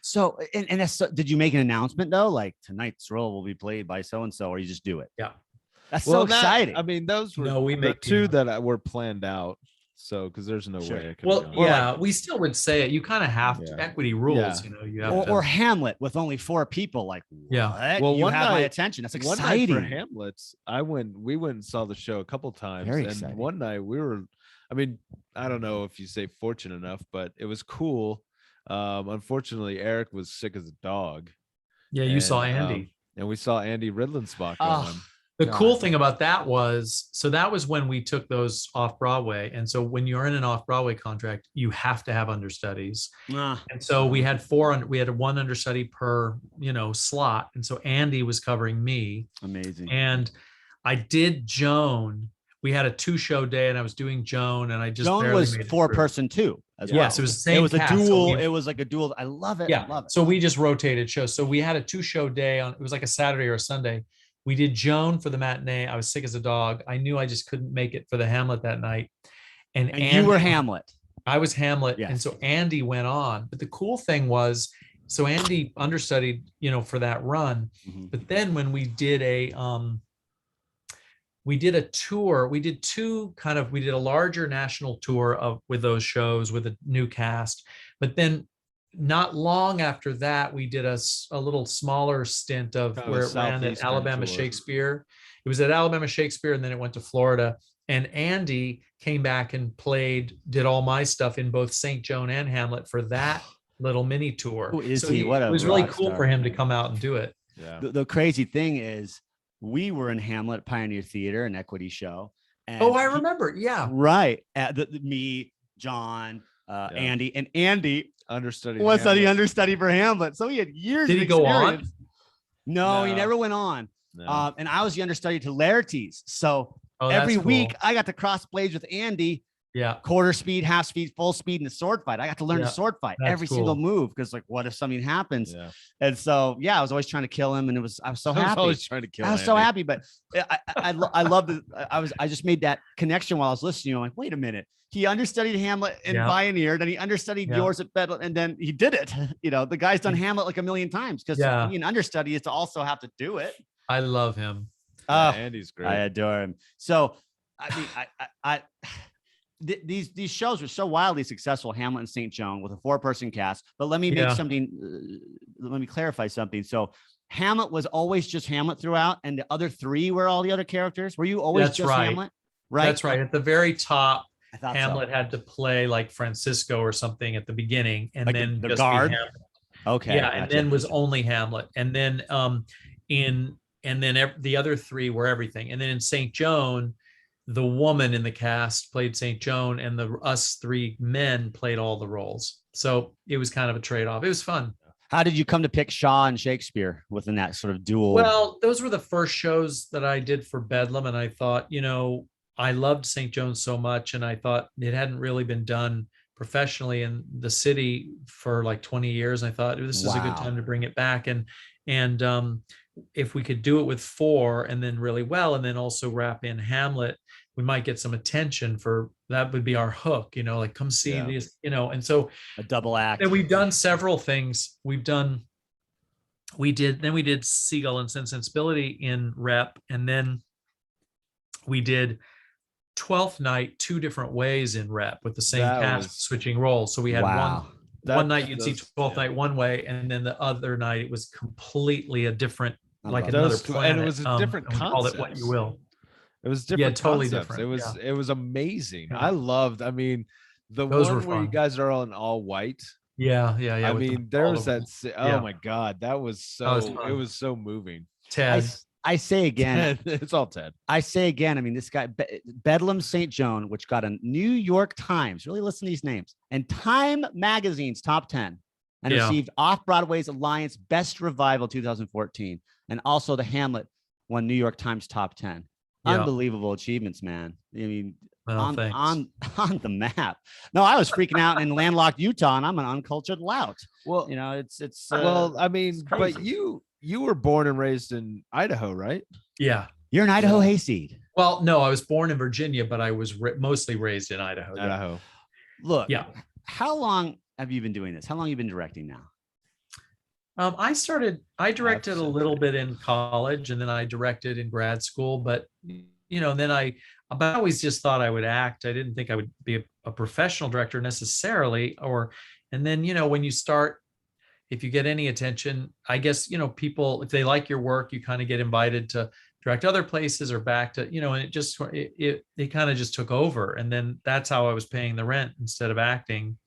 A: So, and that's did you make an announcement though? Like tonight's role will be played by so and so, or you just do it?
B: Yeah.
A: That's so exciting.
C: I mean, those were
B: No, we
C: the
B: make
C: two that were planned out. So, because there's no
A: Sure.
C: way I could.
B: Well,
A: Or
B: yeah,
A: like-
B: we still would say it. You kind of have to.
C: Yeah.
B: Equity rules,
C: Yeah.
B: you know. You have
A: or,
B: to.
A: or Hamlet with only 4 people. Like,
B: Yeah.
A: what?
C: Well,
A: you
C: one
A: have my
C: night-
A: attention. That's
C: One night
A: exciting.
C: for Hamlet's, we went and saw the show a couple times.
A: Very
C: and
A: exciting.
C: one night we were, I mean, I don't know if you say fortunate enough, but it was cool. Unfortunately, Eric was sick as a dog.
B: Yeah, you saw
C: and,
B: Andy.
C: And we saw Andy Ridlenspach go
A: Oh,
C: on.
B: The
A: God.
B: cool thing about that was, so that was when we took those off Broadway. And so when you're in an off Broadway contract, you have to have understudies.
A: Ah,
B: And so we had we had 1 understudy per, slot. And so Andy was covering me.
A: amazing.
B: And I did Joan. We had a 2-show day and I was doing Joan, and I just
A: Joan
B: barely
A: was
B: made it
A: 4-person too. As well.
B: Yes, it was the same
A: It was a
B: cast, so
A: dual.
B: we-
A: It was like a dual. I love it.
B: Yeah.
A: I love it.
B: So we just rotated shows. So we had a 2-show day it was like a Saturday or a Sunday. We did Joan for the matinee. I was sick as a dog. I knew I just couldn't make it for the Hamlet that night. And
A: And you were
B: Andy-
A: Hamlet.
B: I was Hamlet. And
A: Yes.
B: so Andy went on. But the cool thing was, so Andy understudied, for that run.
A: Mhm.
B: But then when we did a tour, we did a larger national tour with those shows with a new cast. But then not long after that, we did a little smaller stint of
C: Kind of a
B: where it ran at
C: Southeastern
B: Alabama
C: tour.
B: Shakespeare. It was at Alabama Shakespeare, and then it went to Florida. And Andy came back and did all my stuff in both St. Joan and Hamlet for that little mini tour.
A: Who is
B: So
A: he? What a
B: it was really
A: rock
B: cool
A: star.
B: for him to come out and do it.
C: Yeah.
A: The crazy thing is, we were in Hamlet Pioneer Theater, an equity show. And
B: Oh, I remember. Yeah.
A: Right. Me, John, Andy, and Andy
C: Understudy.
A: was the
C: Hamlet.
A: understudy for Hamlet. So he had years.
B: Did
A: of
B: he go on?
A: experience. No, he
C: No.
A: never went on.
C: No.
A: And I was the understudy to Laertes. So
B: Oh, that's
A: every
B: cool.
A: week I got to cross blades with Andy,
B: Yeah.
A: quarter speed, half speed, full speed in the sword fight. I got to learn
B: Yeah,
A: the sword fight,
B: that's
A: every single
B: cool.
A: move. Because like, what if something happens?
C: Yeah.
A: And so, yeah, I was always trying to kill him. And I was so
C: I was
A: happy.
C: always trying to kill
A: I was so
C: Andy.
A: happy, but I love the. I just made that connection while I was listening. I'm like, wait a minute. He understudied Hamlet in
B: Yeah.
A: Pioneer, then he understudied
B: Yeah.
A: yours at Bedlam, and then he did it. The guy's done Hamlet like a million times because
B: Yeah.
A: being understudy is to also have to do it.
B: I love him.
C: Yeah,
A: Oh,
C: Andy's great.
A: I adore him. So, I mean, these shows were so wildly successful. Hamlet and St. Joan with a 4-person cast. But let me make
B: Yeah.
A: something. Let me clarify something. So. Hamlet was always just Hamlet throughout, and the other 3 were all the other characters. Were you always
B: That's
A: just
B: right.
A: Hamlet? Right.
B: That's right. At the very top,
A: I thought so.
B: Hamlet had to play like Francisco or something at the beginning, and
A: Like
B: then
A: the
B: just be
A: guard?
B: Hamlet.
A: Okay.
B: Yeah, and
A: gotcha.
B: then was only Hamlet, and then the other 3 were everything, and then in St. Joan, the woman in the cast played St. Joan, and us 3 men played all the roles. So it was kind of a trade-off. It was fun.
A: How did you come to pick Shaw and Shakespeare within that sort of dual?
B: Well, those were the first shows that I did for Bedlam, and I thought, I loved St. John's so much, and I thought it hadn't really been done professionally in the city for like 20 years. And I thought this is a good
A: Wow.
B: time to bring it back, and if we could do it with 4 and then really well, and then also wrap in Hamlet, we might get some attention for that. Would be our hook, like come see
C: Yeah.
B: these, and so
A: a double act.
B: and we've done several things. We did Seagull and Sensibility in Rep, and then we did 12th Night 2 different ways in Rep with the same
C: That
B: cast
C: was-
B: switching roles. So we had
A: Wow.
B: one night you'd see
C: Those-
B: 12th
C: yeah.
B: Night one way, and then the other night it was completely a different,
A: I
B: like
A: love
B: another
C: Those-
B: planet.
C: and it was a different
B: and we called it What
C: concepts.
B: You Will.
C: It was different.
B: totally
C: concepts.
B: different,
C: It was amazing.
B: Yeah.
C: I loved. I mean, the
B: Those
C: one
B: were
C: where you
B: fun.
C: guys are all in all white.
B: Yeah.
C: I
B: with the-
C: mean, there
B: all
C: was
B: the-
C: that. Oh
B: yeah.
C: my god, that was so.
B: That was
C: It
B: fun.
C: was so moving.
B: Ted.
A: I say again,
C: It's all Ted.
A: I mean, this guy, Bedlam St. Joan, which got a New York Times, really listen to these names, and Time Magazine's top 10, and
B: Yeah.
A: received Off-Broadway's Alliance Best Revival 2014. And also the Hamlet won New York Times top 10.
B: Yeah.
A: Unbelievable achievements, man. I mean,
B: Well, thanks.
A: on the map. No, I was freaking out in landlocked Utah, and I'm an uncultured lout.
C: Well,
A: It's
C: well, I mean, but
A: crazy.
C: you were born and raised in Idaho, right?
B: Yeah.
A: you're an Idaho
C: Yeah.
A: hayseed.
B: Well, no, I was born in Virginia, but I was mostly raised in Idaho. Yeah.
C: Idaho.
A: Look,
B: Yeah.
A: how long have you been doing this? How long have you been directing now?
B: I directed a
C: That's
B: little bit in college, and then I directed in grad school, but and then but I always just thought I would act. I didn't think I would be a professional director necessarily, and then, when you start, if you get any attention, I guess, people, if they like your work, you kind of get invited to direct other places or back to, and it kind of just took over. And then that's how I was paying the rent instead of acting.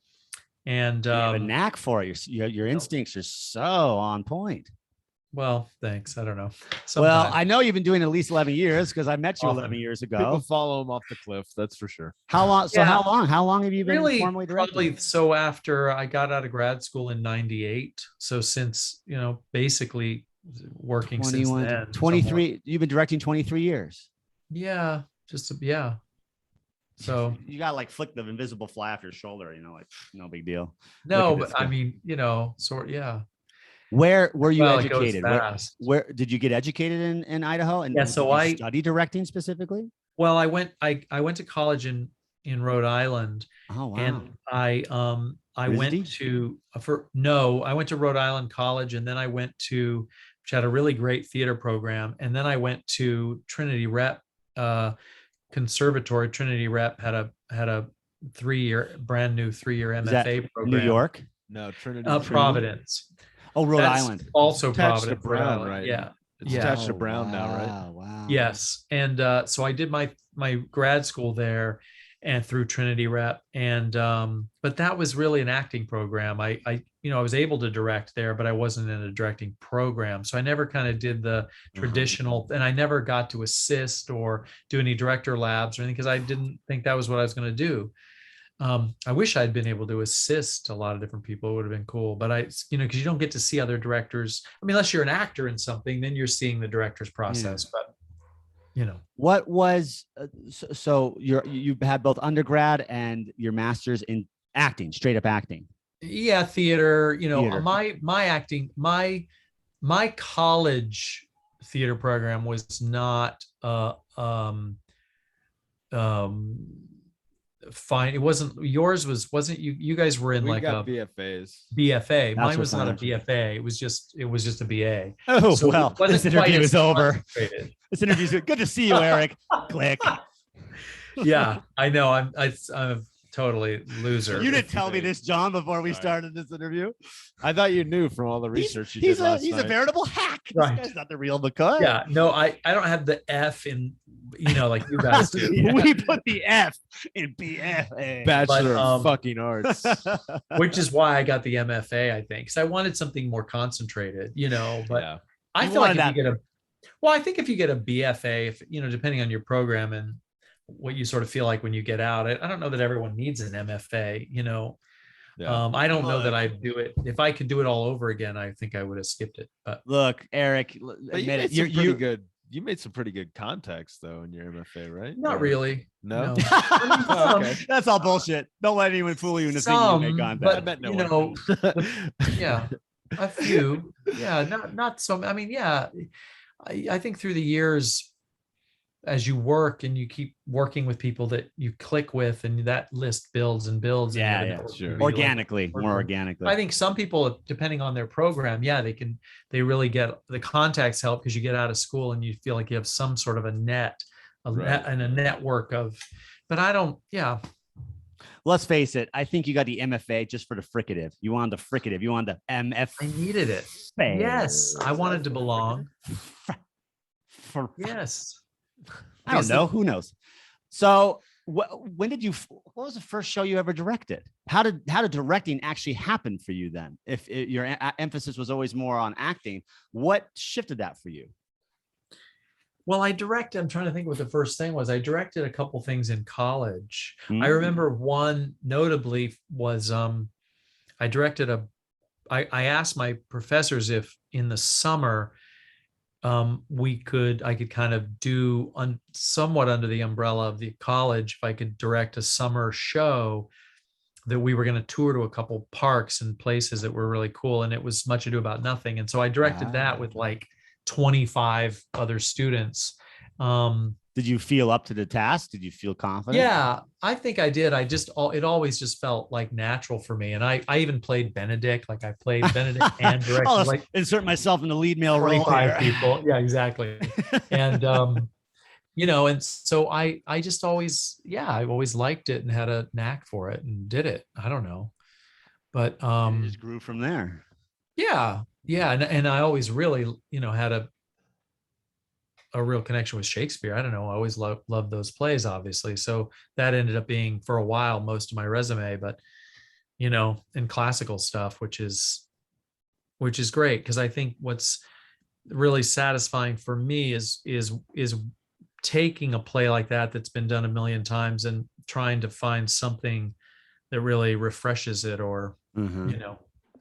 B: And
A: You have a knack for it. Your instincts are so on point.
B: well, thanks. I don't know.
A: Well,
B: Sometimes.
A: I know you've been doing at least 11 years because I met you
B: Often.
A: 11 years
C: People
A: ago.
C: follow him off the cliff. That's for sure.
A: How long? So
B: Yeah.
A: how long have you been
B: Really,
A: formally directing?
B: probably so after I got out of grad school in 98. So since, basically working since
A: 21,
B: then.
A: 23. You've been directing 23 years.
B: Yeah. Yeah. So
A: you got like flick the invisible fly off your shoulder, like no big deal.
B: no,
A: Look at
B: but
A: this
B: I
A: guy.
B: mean, yeah.
A: Where were you
B: Well, it goes
A: educated?
B: fast.
A: Where did you get educated in Idaho? And
B: Yeah,
A: did
B: so
A: you
B: I-
A: study directing specifically?
B: Well, I went to college in Rhode Island,
A: Oh wow.
B: and I
A: RISD?
B: went to I went to Rhode Island College, and then I went to, which had a really great theater program, and then I went to Trinity Rep Conservatory. Trinity Rep had a brand new 3-year
A: Is that
B: MFA program.
A: New York?
C: No, Trinity.
B: Providence.
A: Oh, Rhode
B: That's
A: Island.
B: also
C: Attached to
B: Providence,
C: Brown,
B: Rhode Island.
C: right?
B: Yeah.
C: It's
B: Yeah.
C: attached to Brown now, right?
A: Wow, wow.
B: Yes. And so I did my grad school there and through Trinity Rep. And but that was really an acting program. I was able to direct there, but I wasn't in a directing program. So I never kind of did the traditional, and I never got to assist or do any director labs or anything because I didn't think that was what I was going to do. I wish I'd been able to assist a lot of different people. It would have been cool, but because you don't get to see other directors. I mean, unless you're an actor in something, then you're seeing the director's process. But
A: what was so you had both undergrad and your master's in acting, straight up acting.
B: Yeah, theater.
A: Theater.
B: My acting, my college theater program was not fine. It wasn't yours. Wasn't you? You guys were in
C: We
B: like
C: got
B: a
C: BFAs.
B: BFA. Mine
A: what
B: was not a
A: mine was.
B: BFA. It was just a BA.
A: Oh,
B: So it
A: well,
B: wasn't
A: this
B: quite
A: interview
B: as
A: is over.
B: concentrated.
A: This interview's good to see you, Eric. Click.
B: Yeah, I know. I'm a totally loser.
A: You didn't tell me this, John, before we started this interview.
C: I thought you knew from all the research you
A: He's
C: did last
A: a
C: night.
A: veritable hack.
B: Right.
A: This guy's not the real McCoy.
B: Yeah, no, I don't have the F in, like you guys do.
A: Yeah. We put the F in BFA.
C: Bachelor
B: But,
C: of fucking arts.
B: Which is why I got the MFA, I think, because I wanted something more concentrated, but
C: Yeah.
B: I
A: You
B: feel like
A: wanted
B: I think if you get a BFA, if depending on your program and what you sort of feel like when you get out, I don't know that everyone needs an MFA,
C: Yeah.
B: I don't know that I'd do it. If I could do it all over again, I think I would have skipped it. But
A: Look, Eric,
C: But you
A: admit
C: made
A: it.
C: some pretty good. You made some pretty good context though in your MFA, right?
B: not
C: Or-
B: really.
C: No.
B: No.
C: Okay.
A: That's all bullshit. Don't let anyone fool you into thinking you make
B: Some,
A: content.
C: I
B: but
C: bet no
B: yeah, a few. Yeah, not so. I mean, yeah, I think through the years, as you work and you keep working with people that you click with, and that list builds and builds. And
A: Yeah,
B: you
A: yeah,
B: have a network
C: sure.
B: of people like
A: Organically,
B: that.
A: more organically.
B: I think some people, depending on their program, yeah, they really get the contacts help because you get out of school and you feel like you have some sort of a net
C: Right.
B: and a network of, but I don't, yeah.
A: Let's face it. I think you got the MFA just for the fricative. You wanted the fricative. You wanted the MF.
B: I needed it. Yes. I wanted to belong. Yes.
A: I don't know. Who knows? So when did what was the first show you ever directed? How did directing actually happen for you then? If your emphasis was always more on acting, what shifted that for you?
B: Well, I'm trying to think what the first thing was. I directed a couple things in college. I remember one notably was I directed I asked my professors if in the summer I could kind of do somewhat under the umbrella of the college, if I could direct a summer show that we were going to tour to a couple parks and places that were really cool. And it was Much Ado About Nothing. And so I directed that with like 25 other students.
A: Did Did you feel up to the task? Did you feel confident?
B: Yeah, I think I did. It always just felt like natural for me. And I even played Benedict. Like I played Benedict and directed
A: I'll
B: like
A: insert myself in the lead male role
B: 25
A: here.
B: people. Yeah, exactly. And and so I just always, I always liked it and had a knack for it and did it. I don't know. But
A: And it just grew from there.
B: yeah. And I always really, had a real connection with Shakespeare. I don't know. I always loved those plays, obviously. So that ended up being for a while most of my resume, but in classical stuff, which is great, because I think what's really satisfying for me is taking a play like that that's been done a million times and trying to find something that really refreshes it or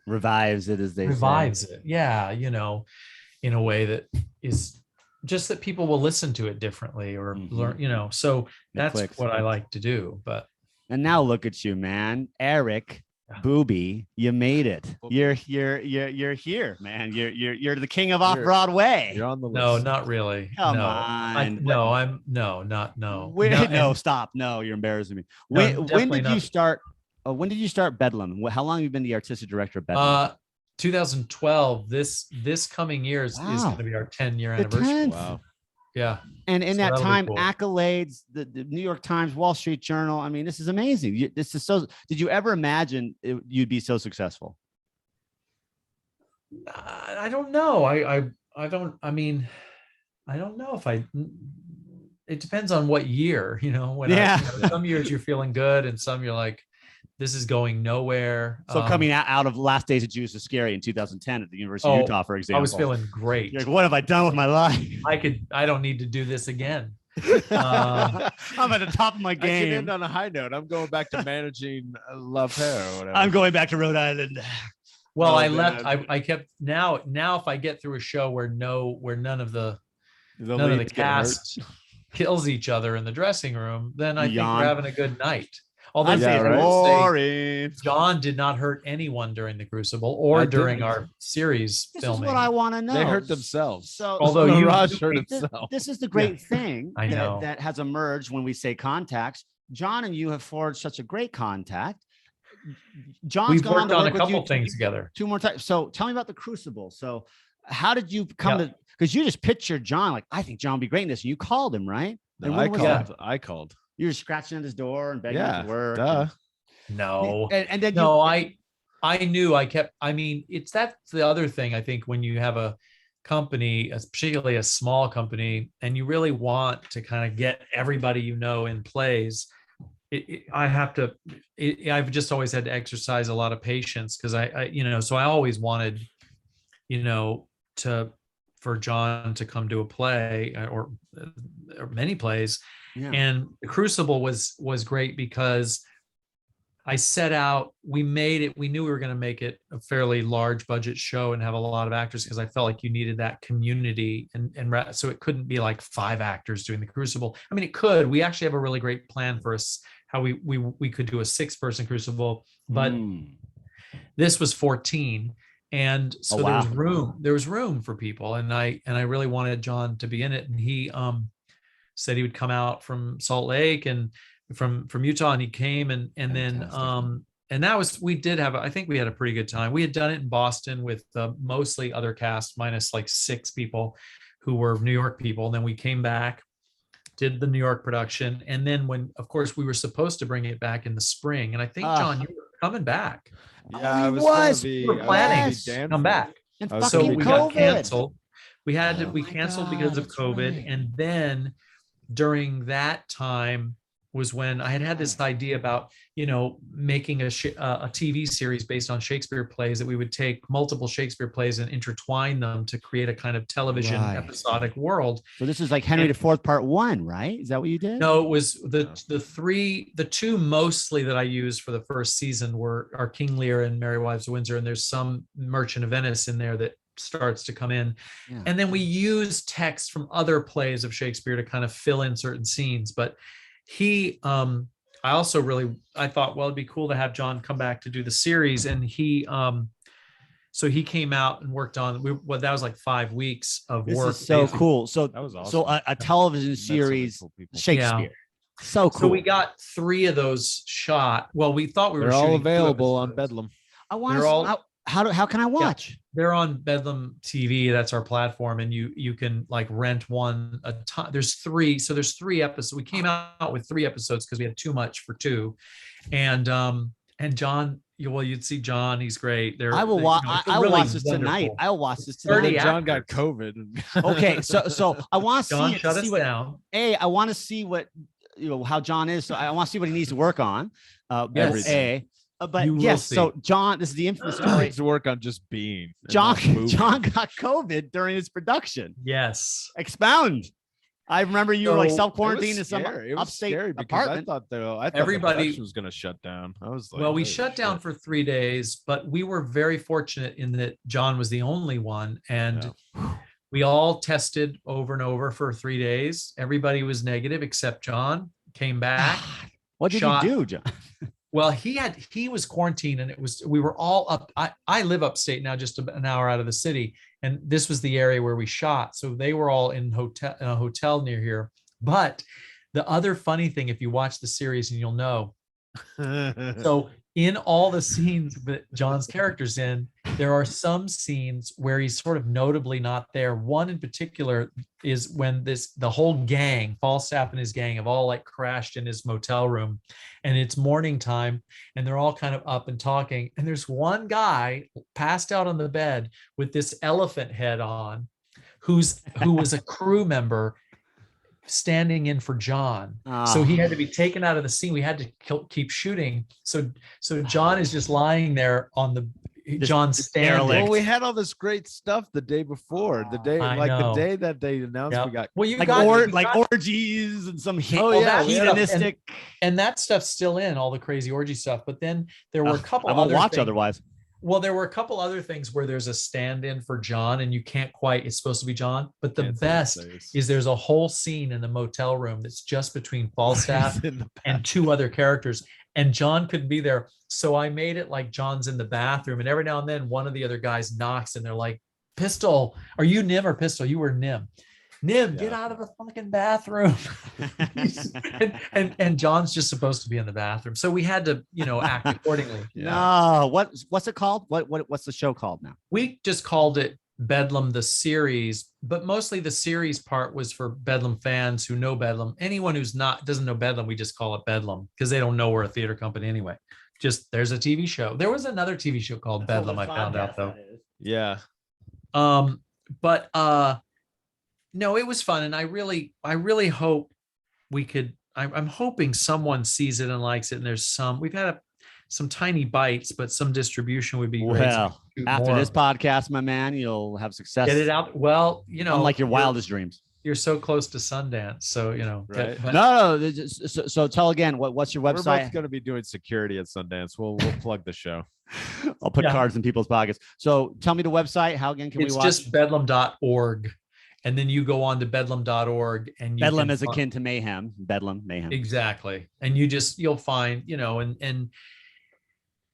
A: revives it, as they
B: revives
A: say.
B: it. Yeah, in a way that is just that people will listen to it differently or learn, so that's what I like to do.
A: And now look at you, man. Eric Booby, you made it. You're here, man. You're the king of off-Broadway.
C: You're on the list.
B: No, not really.
A: Come
B: no.
A: on.
B: No.
A: Stop. No, you're embarrassing me.
B: No,
A: when did you start? When did you start Bedlam? How long have you been the artistic director of Bedlam?
B: 2012. This coming year is going to be our 10-year anniversary.
A: 10th.
B: Wow. Yeah.
A: And in that
B: that'll be
A: time,
B: cool.
A: accolades, the New York Times, Wall Street Journal. I mean, this is amazing. This is so. Did you ever imagine you'd be so successful?
B: I don't know. I don't. I mean, I don't know if I. It depends on what year, some years you're feeling good, and some you're like, this is going nowhere.
A: So coming out of Last Days of Jews is Scary in 2010 at the University of Utah, for example.
B: I was feeling great.
A: You're like, what have I done with my life?
B: I don't need to do this again.
A: I'm at the top of my game.
C: I can end on a high note. I'm going back to managing La Faro or whatever.
A: I'm going back to Rhode Island.
B: Well, I left. I kept now if I get through a show where none of the cast kills each other in the dressing room, then I think we're having a good night. Although John did not hurt anyone during the Crucible or during our series filming.
A: This is what I want to know.
C: They hurt themselves.
A: So,
C: although Raj hurt himself.
A: This is the great thing
B: I know.
A: that has emerged when we say contacts. John and you have forged such a great contact.
B: We've worked on a couple things together
A: 2 more times. So tell me about the Crucible. So how did you come to? Because you just pictured John like, I think John would be great in this. And you called him, right?
C: No, I called.
A: You were scratching at his door and begging him to work.
B: No.
A: And then
B: I knew that's the other thing. I think when you have a company, particularly a small company, and you really want to kind of get everybody in plays, I've just always had to exercise a lot of patience because so I always wanted, for John to come to a play or many plays. Yeah. And the Crucible was great because I set out, we knew we were going to make it a fairly large budget show and have a lot of actors because I felt like you needed that community. And so it couldn't be like 5 actors doing the Crucible. I mean, it could. We actually have a really great plan for us, how we could do a 6-person Crucible, but this was 14. And so there was room for people. And I really wanted John to be in it. And he said he would come out from Salt Lake and from Utah, and he came and then and that was, I think we had a pretty good time. We had done it in Boston with mostly other cast minus like 6 people who were New York people. And then we came back, did the New York production. And then when, of course, we were supposed to bring it back in the spring. And I think, John, you were coming back.
C: Yeah,
A: we
B: were planning to come back. So we got canceled. We canceled because of COVID. And then during that time was when I had this idea about, making a TV series based on Shakespeare plays, that we would take multiple Shakespeare plays and intertwine them to create a kind of television episodic world.
A: So this is like Henry IV Part 1, right? Is that what you did?
B: No, it was the 2 mostly that I used for the first season are King Lear and Merry Wives of Windsor. And there's some Merchant of Venice in there that starts to come in. Yeah. And then we use text from other plays of Shakespeare to kind of fill in certain scenes. But I thought, well, it'd be cool to have John come back to do the series. And So he came out and worked on. That was like 5 weeks of
A: This
B: work.
A: is so
B: basically.
A: cool. So
C: That was awesome.
A: so a television
C: Met so many
A: series,
C: cool people.
A: Shakespeare. So cool.
B: So we got 3 of those shot. Well, we thought we were
C: They're all
B: shooting 2
C: available on
B: episodes.
C: Bedlam.
A: I want
B: they're
A: to.
B: all-
A: How can I watch?
B: They're on Bedlam TV. That's our platform, and you can like rent one a time. There's 3, so there's 3 episodes. We came out with 3 episodes because we had too much for 2, and John. You'd see John. He's great.
A: I will watch. I will watch this tonight.
B: wonderful.
A: I'll watch this
B: 30
A: tonight.
C: John got
B: actors.
C: COVID.
A: Okay, so I want to
B: John
A: see
B: shut us
A: what.
B: down.
A: I want to see what how John is. So I want to see what he needs to work on.
C: Everything.
A: But
B: You will
A: yes,
B: see.
A: so John, this is the infamous
C: He
A: story.
C: needs to work on just being. and
A: John
C: not moving.
A: John got COVID during his production.
B: Yes.
A: Expound. I remember you were like
B: So,
A: self
C: It was
A: quarantined in some
C: scary. It was
A: upstate
C: scary because
A: apartment.
C: I thought the
B: Everybody-
C: production was going to shut down. I was like,
B: Well, we
C: "Holy
B: shut down
C: shit."
B: for 3 days, but we were very fortunate in that John was the only one, and we all tested over and over for 3 days. Everybody was negative except John. Came back.
A: What did
B: shot.
A: you do, John?
B: Well, he was quarantined, and we were all up. I live upstate now, just an hour out of the city, and this was the area where we shot. So they were all in a hotel near here. But the other funny thing, if you watch the series, and you'll know, so in all the scenes that John's character's in, there are some scenes where he's sort of notably not there. One in particular is when the whole gang, Falstaff and his gang, have all like crashed in his motel room, and it's morning time, and they're all kind of up and talking. And there's one guy passed out on the bed with this elephant head on, who was a crew member standing in for John. So he had to be taken out of the scene. We had to keep shooting. So John is just lying there on the John's standing.
A: derelict.
C: Well, we had all this great stuff the day before. The day,
B: I
C: like
B: know.
C: the day that they announced
B: Yep.
C: we got.
B: Well, you
A: Like
B: got
A: orgies and some
C: Oh, yeah, we had-
A: hedonistic.
B: and that stuff's still in, all the crazy orgy stuff. But then there were a couple
A: I won't
B: other
A: watch
B: things.
A: otherwise.
B: Well, there were a couple other things where there's a stand-in for John, and you can't quite. It's supposed to be John, but the
C: Can't see his
B: best
C: face.
B: is there's a whole scene in the motel room that's just between Falstaff
C: He's in the
B: and 2 other characters, and John couldn't be there. So I made it like John's in the bathroom, and every now and then one of the other guys knocks, and they're like, "Pistol, are you Nim or Pistol?" You were Nim. Nim, get
C: Yeah.
B: out of the fucking bathroom. and John's just supposed to be in the bathroom, so we had to, act accordingly.
A: No, what's it called? What's the show called now?
B: We just called it Bedlam the series, but mostly the series part was for Bedlam fans who know Bedlam. Anyone who's doesn't know Bedlam, we just call it Bedlam because they don't know we're a theater company anyway. Just there's a TV show. There was another TV show called Bedlam. I found out though.
C: Yeah.
B: But no, it was fun, and I really hope we could. I'm hoping someone sees it and likes it, and we've had some tiny bites, but some distribution would be great.
A: Well, after this podcast, my man, you'll have success.
B: Get it out. Well,
A: Unlike your wildest dreams.
B: You're so close to Sundance, so
C: Right.
A: No. So tell again, what's your
C: We're both
A: website?
C: going to be doing security at Sundance. We'll plug the show.
A: I'll put
B: Yeah.
A: cards in people's pockets. So tell me the website. How again can
B: It's
A: we watch?
B: just bedlam.org, and then you go on to bedlam.org, and you
A: Bedlam
B: can
A: is
B: find-
A: akin to mayhem. Bedlam, mayhem.
B: Exactly, and you'll find and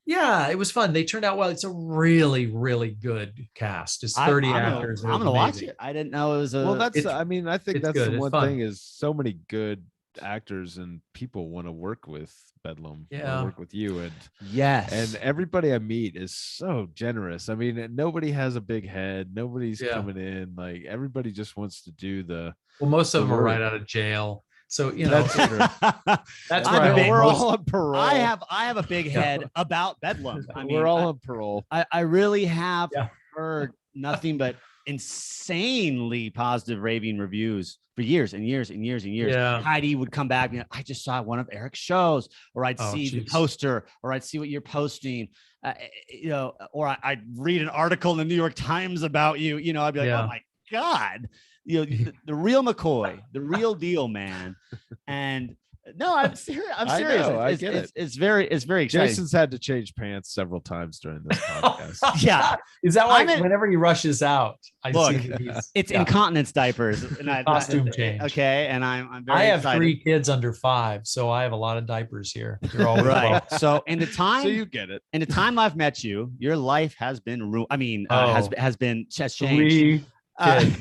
B: yeah, it was fun. They turned out well. It's a really, really good cast. It's 30 actors.
A: I'm gonna watch it. I didn't know it was a.
C: Well, I think
B: it's
C: that's
B: good.
C: the
B: It's
C: one
B: fun.
C: thing is so many good actors and people want to work with Bedlam.
B: Yeah.
C: Work with you
A: yes.
C: and everybody I meet is so generous. I mean, nobody has a big head. Nobody's
B: Yeah.
C: coming in. Like everybody just wants to do the.
B: Well, most of
C: The
B: them are right
C: work.
B: out of jail, so
C: That's true.
B: that's
A: I'm
B: where I
A: a big-
B: hope
C: We're
B: most-
C: all on parole.
A: I have a big head about Bedlam. I mean,
C: We're all on parole.
A: I really have
B: Yeah.
A: heard nothing but insanely positive raving reviews for years and years and years and years.
B: Yeah.
A: Heidi would come back and I just saw one of Eric's shows, or I'd
B: Oh,
A: see the
B: geez.
A: poster, or I'd see what you're posting, or I'd read an article in the New York Times about you. I'd be like,
B: Yeah.
A: oh my God, the real McCoy, the real deal, man. And No, I'm serious. I'm
C: I
A: serious.
C: know, I
A: It's,
C: get
A: it's, it's very exciting.
C: Jason's had to change pants several times during this podcast.
A: Yeah.
B: Is that why
A: I'm in-
B: whenever he rushes out, I
A: Look,
B: see that he's
A: It's incontinence diapers. And
B: Costume change.
A: Okay, and I'm very
B: I have
A: excited.
B: 3 kids under 5, so I have a lot of diapers here. You're always
A: Right.
B: welcome.
A: So in the time,
C: So you get it.
A: in the time I've met you, your life has been has changed.
B: 3 kids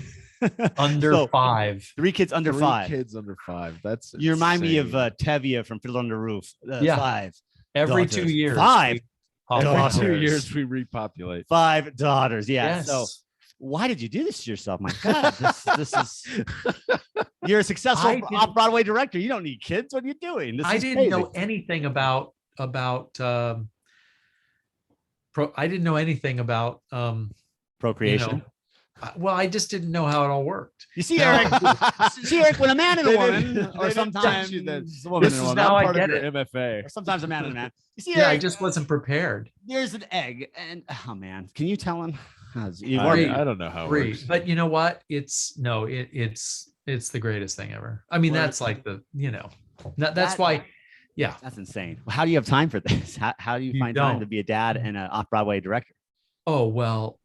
B: under
A: So,
B: 5.
A: 3 kids under
C: 3
A: 5.
C: kids under 5. That's
A: You remind me of
C: insane.
A: Tevye from Fiddler on the Roof.
B: Yeah.
A: 5.
B: Every
A: daughters.
B: 2 years.
A: 5.
C: Every
A: daughters.
C: 2 years we repopulate.
A: 5 daughters. Yeah.
B: Yes.
A: So why did you do this to yourself? My God, this is. You're a
B: I
A: successful
B: didn't-
A: off-Broadway director. You don't need kids. What are you doing? This
B: I
A: is
B: didn't
A: crazy.
B: know anything about I didn't know anything about
A: Procreation.
B: well, I just didn't know how it all worked.
A: You see,
B: No.
A: Eric, when a man and a
C: They
A: woman,
C: didn't-
A: or
C: they didn't
A: sometimes
C: teach you that.
A: a woman
C: This
A: and a
C: is
A: woman,
B: now
C: not
B: I
C: part of
B: get
C: your
B: it.
C: MFA.
A: or sometimes a man and a man. You see,
B: Yeah, I
A: Eric,
B: just wasn't prepared.
A: there's an egg, and oh man, can you tell him? You
C: I,
A: work-
B: Great.
C: I don't know how it
B: Great.
C: works.
B: But you know what? It's the greatest thing ever. I mean,
A: Well,
B: that's like that's
A: that-
B: why. Yeah.
A: That's insane. How do you have time for this? How do you
B: You
A: find time to
B: don't.
A: be a dad and an off-Broadway director?
B: Oh, well,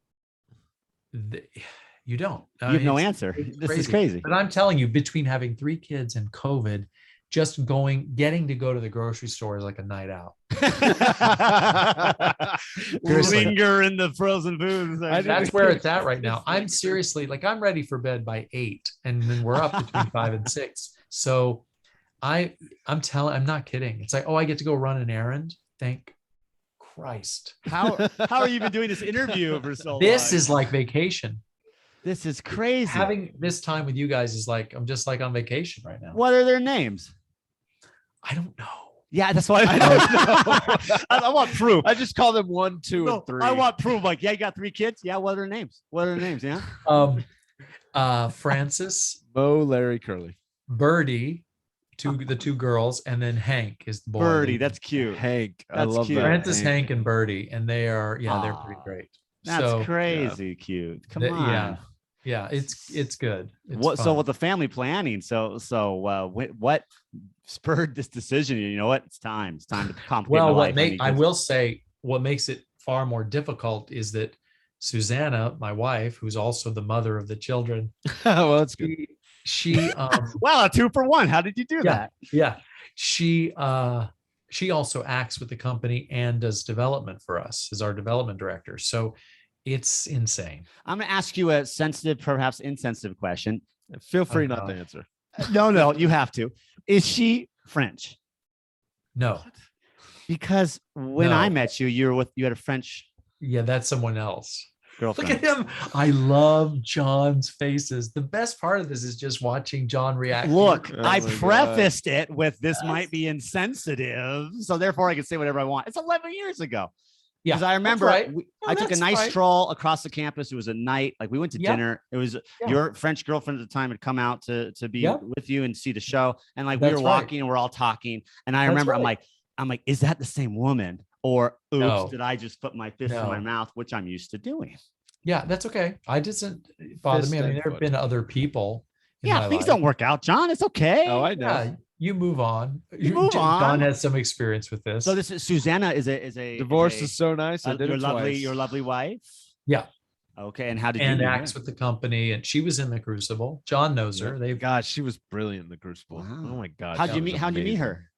B: you don't.
A: You have no
B: It's-
A: answer.
B: it's
A: This is crazy.
B: But I'm telling you, between having 3 kids and COVID, just getting to go to the grocery store is like a night out. Seriously.
A: Linger in the frozen foods.
B: That's where it's at right now. I'm seriously like, I'm ready for bed by 8, and then we're up between 5 and 6. So I'm not kidding. It's like, oh, I get to go run an errand. Thank Christ.
A: How are you even doing this interview for so long?
B: This is like vacation.
A: This is crazy.
B: Having this time with you guys is like, I'm just like on vacation right now.
A: What are their names?
B: I don't know.
A: Yeah, that's why I don't know. I want proof.
C: I just call them 1, 2,
A: No,
C: and 3.
A: I want proof. Like, yeah, you got 3 kids. Yeah, what are their names? What are their names? Yeah.
B: Francis,
C: Mo, Larry, Curly.
B: Birdie, the 2 girls, and then Hank is the boy.
A: Birdie, that's cute.
C: Hank. I
A: That's
C: love
A: cute.
C: that.
B: Francis, Hank, and Birdie, and they are they're pretty
A: Aw,
B: great.
A: That's
B: So,
A: crazy cute. Come
B: th-
A: on.
B: yeah. Yeah, it's good. It's
A: What? So
B: fun.
A: with the family planning, what spurred this decision? You know what? It's time. It's time to complicate
B: Well,
A: my life.
B: I will say what makes it far more difficult is that Susanna, my wife, who's also the mother of the children,
C: Well, that's good.
B: she
A: Wow, a 2 for 1. How did you do that?
B: yeah, she also acts with the company and does development for us as our development director. So it's insane.
A: I'm going to ask you a sensitive, perhaps insensitive question.
C: Feel free
B: Oh,
C: not to
B: God.
C: answer.
A: No, you have to. Is she French?
B: No,
A: Because when I
B: No.
A: met you, you had a French
B: yeah, that's someone else. Look
A: girlfriend.
B: at him. I love John's faces. The best part of this is just watching John react.
A: Look,
C: Oh
A: I
C: my God.
A: prefaced it with this
B: Yes.
A: might be insensitive, so therefore I can say whatever I want. It's 11 years ago.
B: Yeah,
A: Because I
B: that's
A: remember
B: right.
A: I took a
B: that's
A: nice
B: right.
A: stroll across the campus. It was a night, like we went to
B: Yeah.
A: dinner. It was
B: Yeah.
A: your French girlfriend at the time had come out to be
B: Yeah.
A: with you and see the show. And like we
B: That's
A: were
B: right.
A: walking and we're all talking. And I
B: That's
A: remember
B: right.
A: I'm like, is that the same woman? Or oops,
B: No.
A: did I just put my fist in my
B: No.
A: mouth, which I'm used to doing?
B: Yeah, that's okay. I doesn't bother
C: Fist
B: me. I mean,
C: and
B: there have
C: foot.
B: been other people. in
A: Yeah,
B: my
A: things
B: life.
A: don't work out, John. It's okay.
C: Oh, I know.
B: Yeah, you move on.
A: move on.
B: Don has some experience with this.
A: So this is Susanna is a
C: Divorce
A: is
C: is so nice. I did
A: your
C: it
A: lovely
C: twice.
A: your lovely wife.
B: Yeah.
A: Okay, and how did
B: and
A: you meet
B: acts
A: her?
B: with the company, and she was in the Crucible. John knows her. They've
C: God, she was brilliant in the Crucible.
A: Wow.
C: Oh my God.
A: How'd
C: that
A: you
C: was
A: meet? How'd you meet
C: amazing.
A: her?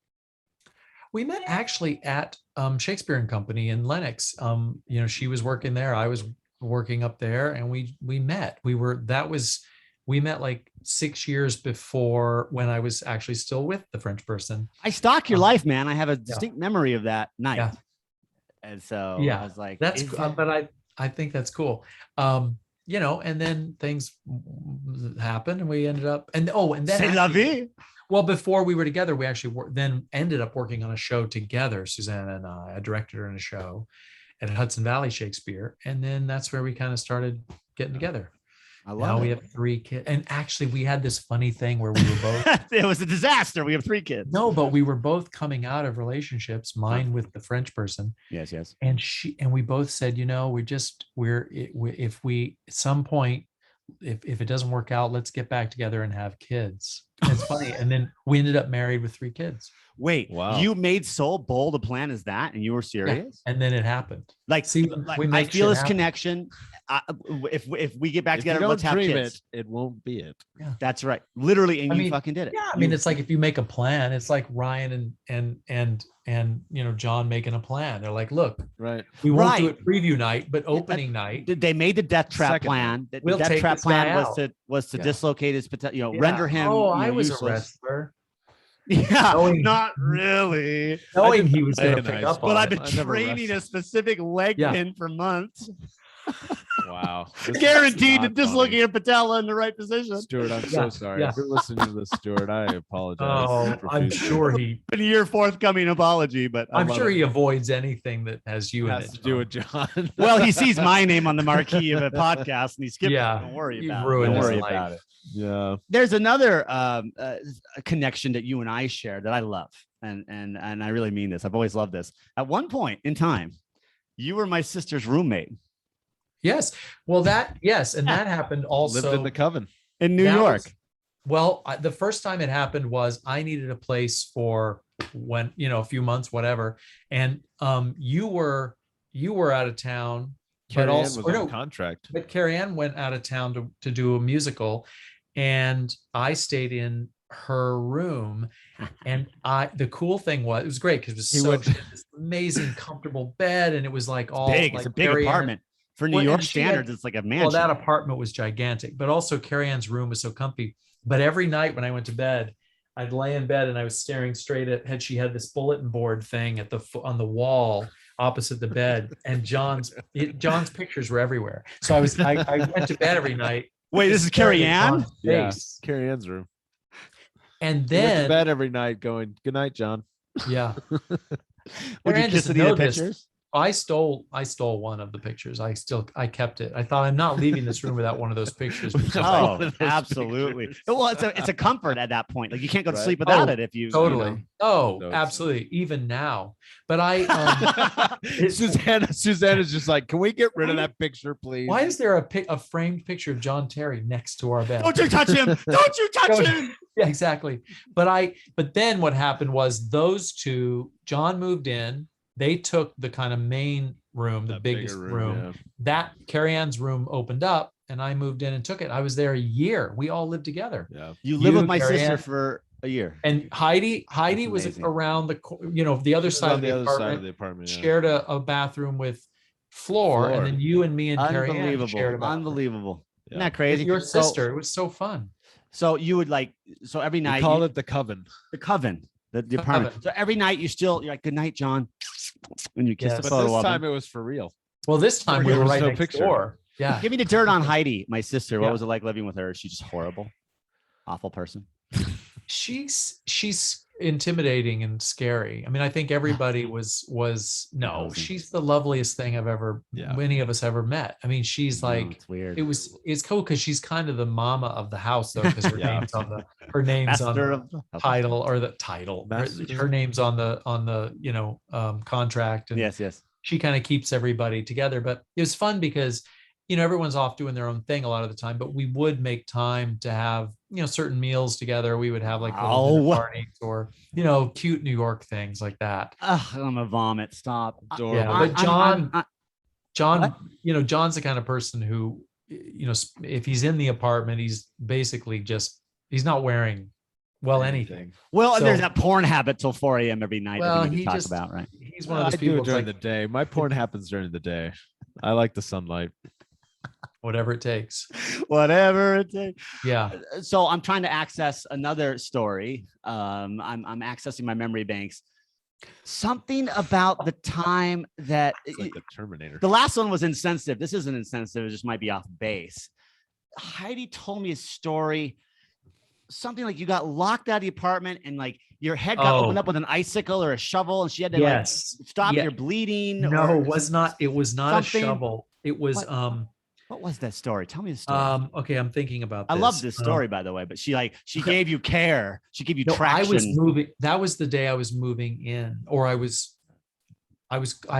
B: we met actually at Shakespeare and Company in Lenox. She was working there. I was working up there, and we met. We met like 6 years before when I was actually still with the French person.
A: I stalk your
B: Um,
A: life, man. I have a distinct memory of that night.
B: Yeah.
A: And so
B: Yeah,
A: I was like,
B: That's
A: is
B: cool,
A: that-
B: but I think that's cool. And then things happened, and we ended up and then
A: C'est la
B: actually-
A: vie.
B: well, before we were together, we actually then ended up working on a show together. Susanna and I directed her in a show at Hudson Valley Shakespeare, and then that's where we kind of started getting together.
A: I
B: Now
A: love
B: we
A: it.
B: have 3 kids, and actually we had this funny thing where we were both
A: It was a disaster. We have 3 kids.
B: but we were both coming out of relationships. Mine with the French person,
A: Yes, yes.
B: and we both said, if we at some point if it doesn't work out, let's get back together and have kids. It's funny. And then we ended up married with 3 kids.
A: Wait,
C: Wow.
A: you made so bold a plan as that, and you were serious?
B: And then it happened.
A: Like,
B: See,
A: like
B: we
A: I
B: make
A: feel
B: shit
A: this
B: happen.
A: connection. If we get back
C: If you
A: together,
C: don't
A: let's have
C: dream
A: kids.
C: it won't be it.
A: That's right. Literally, and
B: I
A: you
B: mean,
A: fucking did it.
B: Yeah, I mean, it's like if you make a plan, it's like Ryan and John making a plan. They're like, look,
C: Right.
B: we won't
A: Right.
B: do it preview night, but opening night.
A: they made the death trap
C: Second
A: plan. The
B: We'll
A: death
B: take
A: trap
B: this guy
A: plan
B: out.
A: was to
B: Yeah.
A: dislocate his potential,
B: Yeah.
A: render him.
B: Oh, I was
A: useless.
B: a wrestler.
A: Yeah,
B: Knowing-
A: not really.
B: Knowing he was going to
C: play
B: pick
C: in
B: up
A: But
B: on
A: I've
B: it.
A: been
C: I never
A: training a
C: wrestled.
A: specific leg
B: Yeah.
A: pin for months,
C: Wow. This is
A: guaranteed to
C: not
A: dislocate
C: funny.
A: your patella in the right position.
C: Stuart, I'm
B: Yeah,
C: so sorry.
B: yeah.
C: If you're listening to this, Stuart, I apologize.
B: Oh, I'm
C: profusely.
B: sure he.
A: Been your forthcoming apology, but I
B: I'm
A: love
B: sure
A: it.
B: he avoids anything that has you in
C: has
B: it.
C: to do with John.
A: Well, he sees my name on the marquee of a podcast, and he skips.
B: Yeah,
A: it. Don't worry
B: you've
A: about it.
B: ruined
A: Don't
B: his
A: worry
B: life.
A: about it.
C: Yeah.
A: There's another connection that you and I share that I love, and I really mean this. I've always loved this. At one point in time, you were my sister's roommate
B: Yes. Well, yes, and that happened also.
C: Lived in the coven.
A: in New
B: That
A: York.
B: was- well, the first time it happened was I needed a place for when, a few months, whatever. And you were out of town,
C: Carrie
B: but
C: Ann
B: also,
C: was
B: or
C: on
B: no,
C: contract.
B: but Carrie Ann went out of town to do a musical, and I stayed in her room. And the cool thing was, it was great because it was
C: He
B: so
C: went-
B: she had this amazing, comfortable bed, and it was like all
A: Big.
B: like
A: It's a big
B: Carrie Ann-
A: apartment for New
B: Well,
A: York
B: and she had-
A: standards. It's like a mansion.
B: Well, that apartment was gigantic, but also Carrie Ann's room was so comfy. But every night when I went to bed, I'd lay in bed and I was staring straight at. She had this bulletin board thing on the wall opposite the bed, and John's pictures were everywhere. So I went to bed every night.
A: Wait, this is
B: staring
A: Carrie
B: at
A: Ann?
B: John's
C: Yeah.
B: face.
C: Carrie Ann's room.
B: And
C: He went to
B: then
C: bed every night going, "Good night, John."
B: yeah,
A: Would
B: Carrie
A: you
B: Ann
A: kiss
B: doesn't
A: any of
B: know
A: the
B: this.
A: pictures?
B: I stole one of the pictures. I kept it. I thought I'm not leaving this room without one of those pictures. because I-
A: Oh,
C: one of those
A: absolutely.
C: pictures.
A: Well, it's a comfort at that point. Like you can't go to
C: Right.
A: sleep without
B: Oh,
A: it if you
B: Totally.
A: you
B: Oh,
C: No, it's-
B: absolutely. Even now. But I
C: Suzanne is just like, "Can we get rid of that picture, please?"
B: why is there a framed picture of John Terry next to our bed?
A: Don't you touch him! Don't you touch
B: Don't-
A: him!
B: Yeah, exactly. But then what happened was those two, John moved in, they took the kind of main room, the
C: That bigger
B: biggest room.
C: yeah.
B: That Carrie Ann's room opened up and I moved in and took it. I was there a year. We all lived together.
C: Yeah.
A: You live
B: You,
A: with my
B: Carrie
A: sister
B: Ann.
A: for a year.
B: And Heidi was
A: amazing.
B: around the other
C: She was
B: side
C: on
B: of the
C: other side
B: apartment,
C: of the apartment. Yeah.
B: shared a bathroom with Floor,
C: Floor.
B: and then you and me and Carrie Ann shared a
A: Unbelievable.
B: bathroom.
A: Unbelievable. Isn't
C: Yeah.
A: that crazy?
B: With your
A: So-
B: sister. It was so fun.
A: So you would so every
C: We
A: night
C: call it the coven.
A: the coven, the apartment.
B: Coven.
A: So every night you're like, good night, John. And you kiss
B: Yes.
A: the
C: But
A: photo
C: this
A: of
C: time
A: him.
C: it was for real.
B: Well, this time we
C: There
B: were
C: was
B: right
C: no
B: next
C: picture.
B: door. Yeah.
A: Give me the dirt on Heidi, my sister. What
B: Yeah.
A: was it like living with her? Is she just horrible? Awful person.
B: She's intimidating and scary. I mean, I think everybody was no,
A: Wasn't.
B: she's the loveliest thing
C: Yeah.
B: many of us ever met. I mean, she's
A: No,
B: like,
A: it's weird.
B: it's cool because she's kind of the mama of the house though, because her
C: Yeah.
B: name's on the
A: Master
B: of
A: of the
B: title or the title.
C: Master.
B: Her name's on the contract, and
A: Yes.
B: she kind of keeps everybody together. But it was fun because everyone's off doing their own thing a lot of the time, but we would make time to have certain meals together. We would have like little dinner
A: Wow.
B: parties or cute New York things like that.
A: Ugh, I'm gonna vomit. Stop.
C: Adorable.
B: Yeah,
A: I-
B: but John,
A: I'm-
B: John,
A: What?
B: John's the kind of person who, if he's in the apartment, he's basically he's not wearing anything.
A: well, and there's
B: So-
A: that porn habit till 4 a.m. every night
B: Well,
A: that we
B: he
A: can talk
B: just-
A: about, right?
B: He's one of
C: I
B: those
C: do
B: people
C: it
B: that's
C: during
B: like,
C: the day. My porn happens during the day. I like the sunlight.
B: whatever it takes.
A: Whatever it takes.
B: Yeah.
A: So I'm trying to access another story. I'm accessing my memory banks. Something about the time that
C: It's like the Terminator.
A: the last one was insensitive. This isn't insensitive. It just might be off base. Heidi told me a story. Something like you got locked out of the apartment and like your head got
B: Oh.
A: opened up with an icicle or a shovel, and she had to
B: Yes.
A: like stop
B: Yeah.
A: your bleeding.
B: No,
A: or
B: it was not a
A: something-
B: shovel. It was
A: What? What was that story? Tell me the story.
B: okay, I'm thinking about
A: I
B: this.
A: love this story, by the way, but she gave you care. She gave you
B: No,
A: traction.
B: I was moving. That was the day I was moving in, or I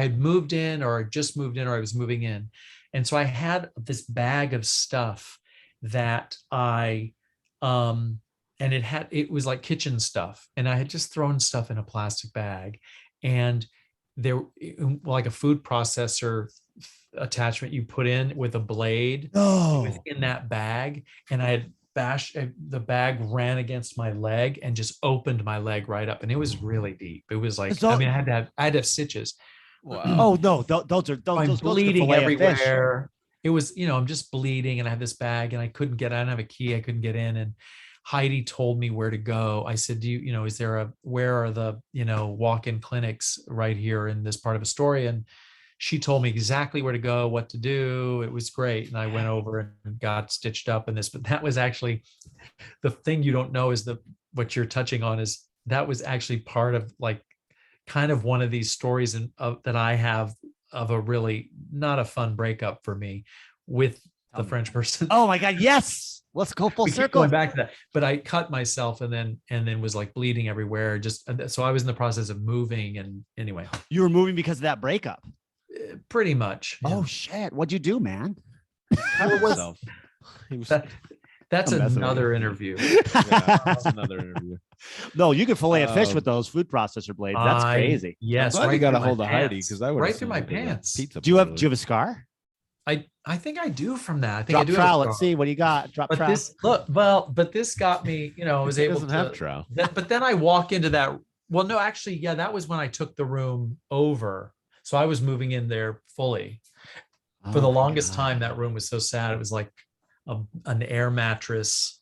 B: had moved in, or I just moved in, or I was moving in. And so I had this bag of stuff that I and it was like kitchen stuff, and I had just thrown stuff in a plastic bag, and there, like a food processor attachment you put in with a blade was in that bag, and I had bashed the bag, ran against my leg and just opened my leg right up, and it was really deep. It was like, I mean, I had to have stitches.
C: Wow.
A: Oh no, those are
B: I'm
A: those
B: bleeding everywhere. It was, I'm just bleeding, and I have this bag, and I didn't have a key. I couldn't get in. And Heidi told me where to go. I said, where are the, walk-in clinics right here in this part of Astoria? And she told me exactly where to go, what to do. It was great. And I went over and got stitched up in this, but that was actually the thing you don't know is what you're touching on is that was actually part of like kind of one of these stories that I have of a really not a fun breakup for me with the French person.
A: Oh my God. Yes. Let's go full circle.
B: Going back to that, but I cut myself and then was like bleeding everywhere. So I was in the process of moving. And anyway,
A: you were moving because of that breakup.
B: Pretty much.
A: Yeah. Oh shit. What'd you do, man?
B: That's another interview.
C: That's another interview.
A: No, you can fillet a fish with those food processor blades. That's crazy.
B: Yes,
C: right. You got a hold of Heidi because I would
B: right through my pants.
A: Do you have a scar?
B: I think I do from that. I think
A: Drop
B: I do.
A: trowel. Let's see what you got. Drop trowel.
B: But this got me. I was able to
C: have trowel.
B: But then I walk into that. Well, no, actually, yeah, that was when I took the room over. So I was moving in there fully. For the longest time, that room was so sad. It was like an air mattress.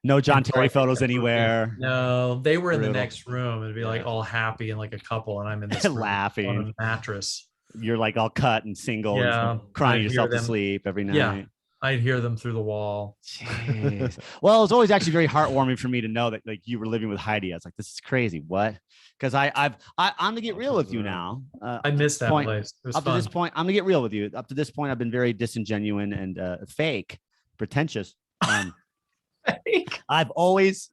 A: No John Terry photos anywhere.
B: No, they were in the next room. It'd be like all happy and like a couple, and I'm in this room
A: laughing
B: on a mattress.
A: You're like all cut and single, and crying yourself to sleep every night. Yeah,
B: I'd hear them through the wall.
A: Jeez. Well, it was always actually very heartwarming for me to know that like you were living with Heidi. I was like, this is crazy. What? Because I'm gonna get real with you now.
B: I missed that place.
A: Up to this point, I'm gonna get real with you. Up to this point, I've been very disingenuous and fake, pretentious. I've always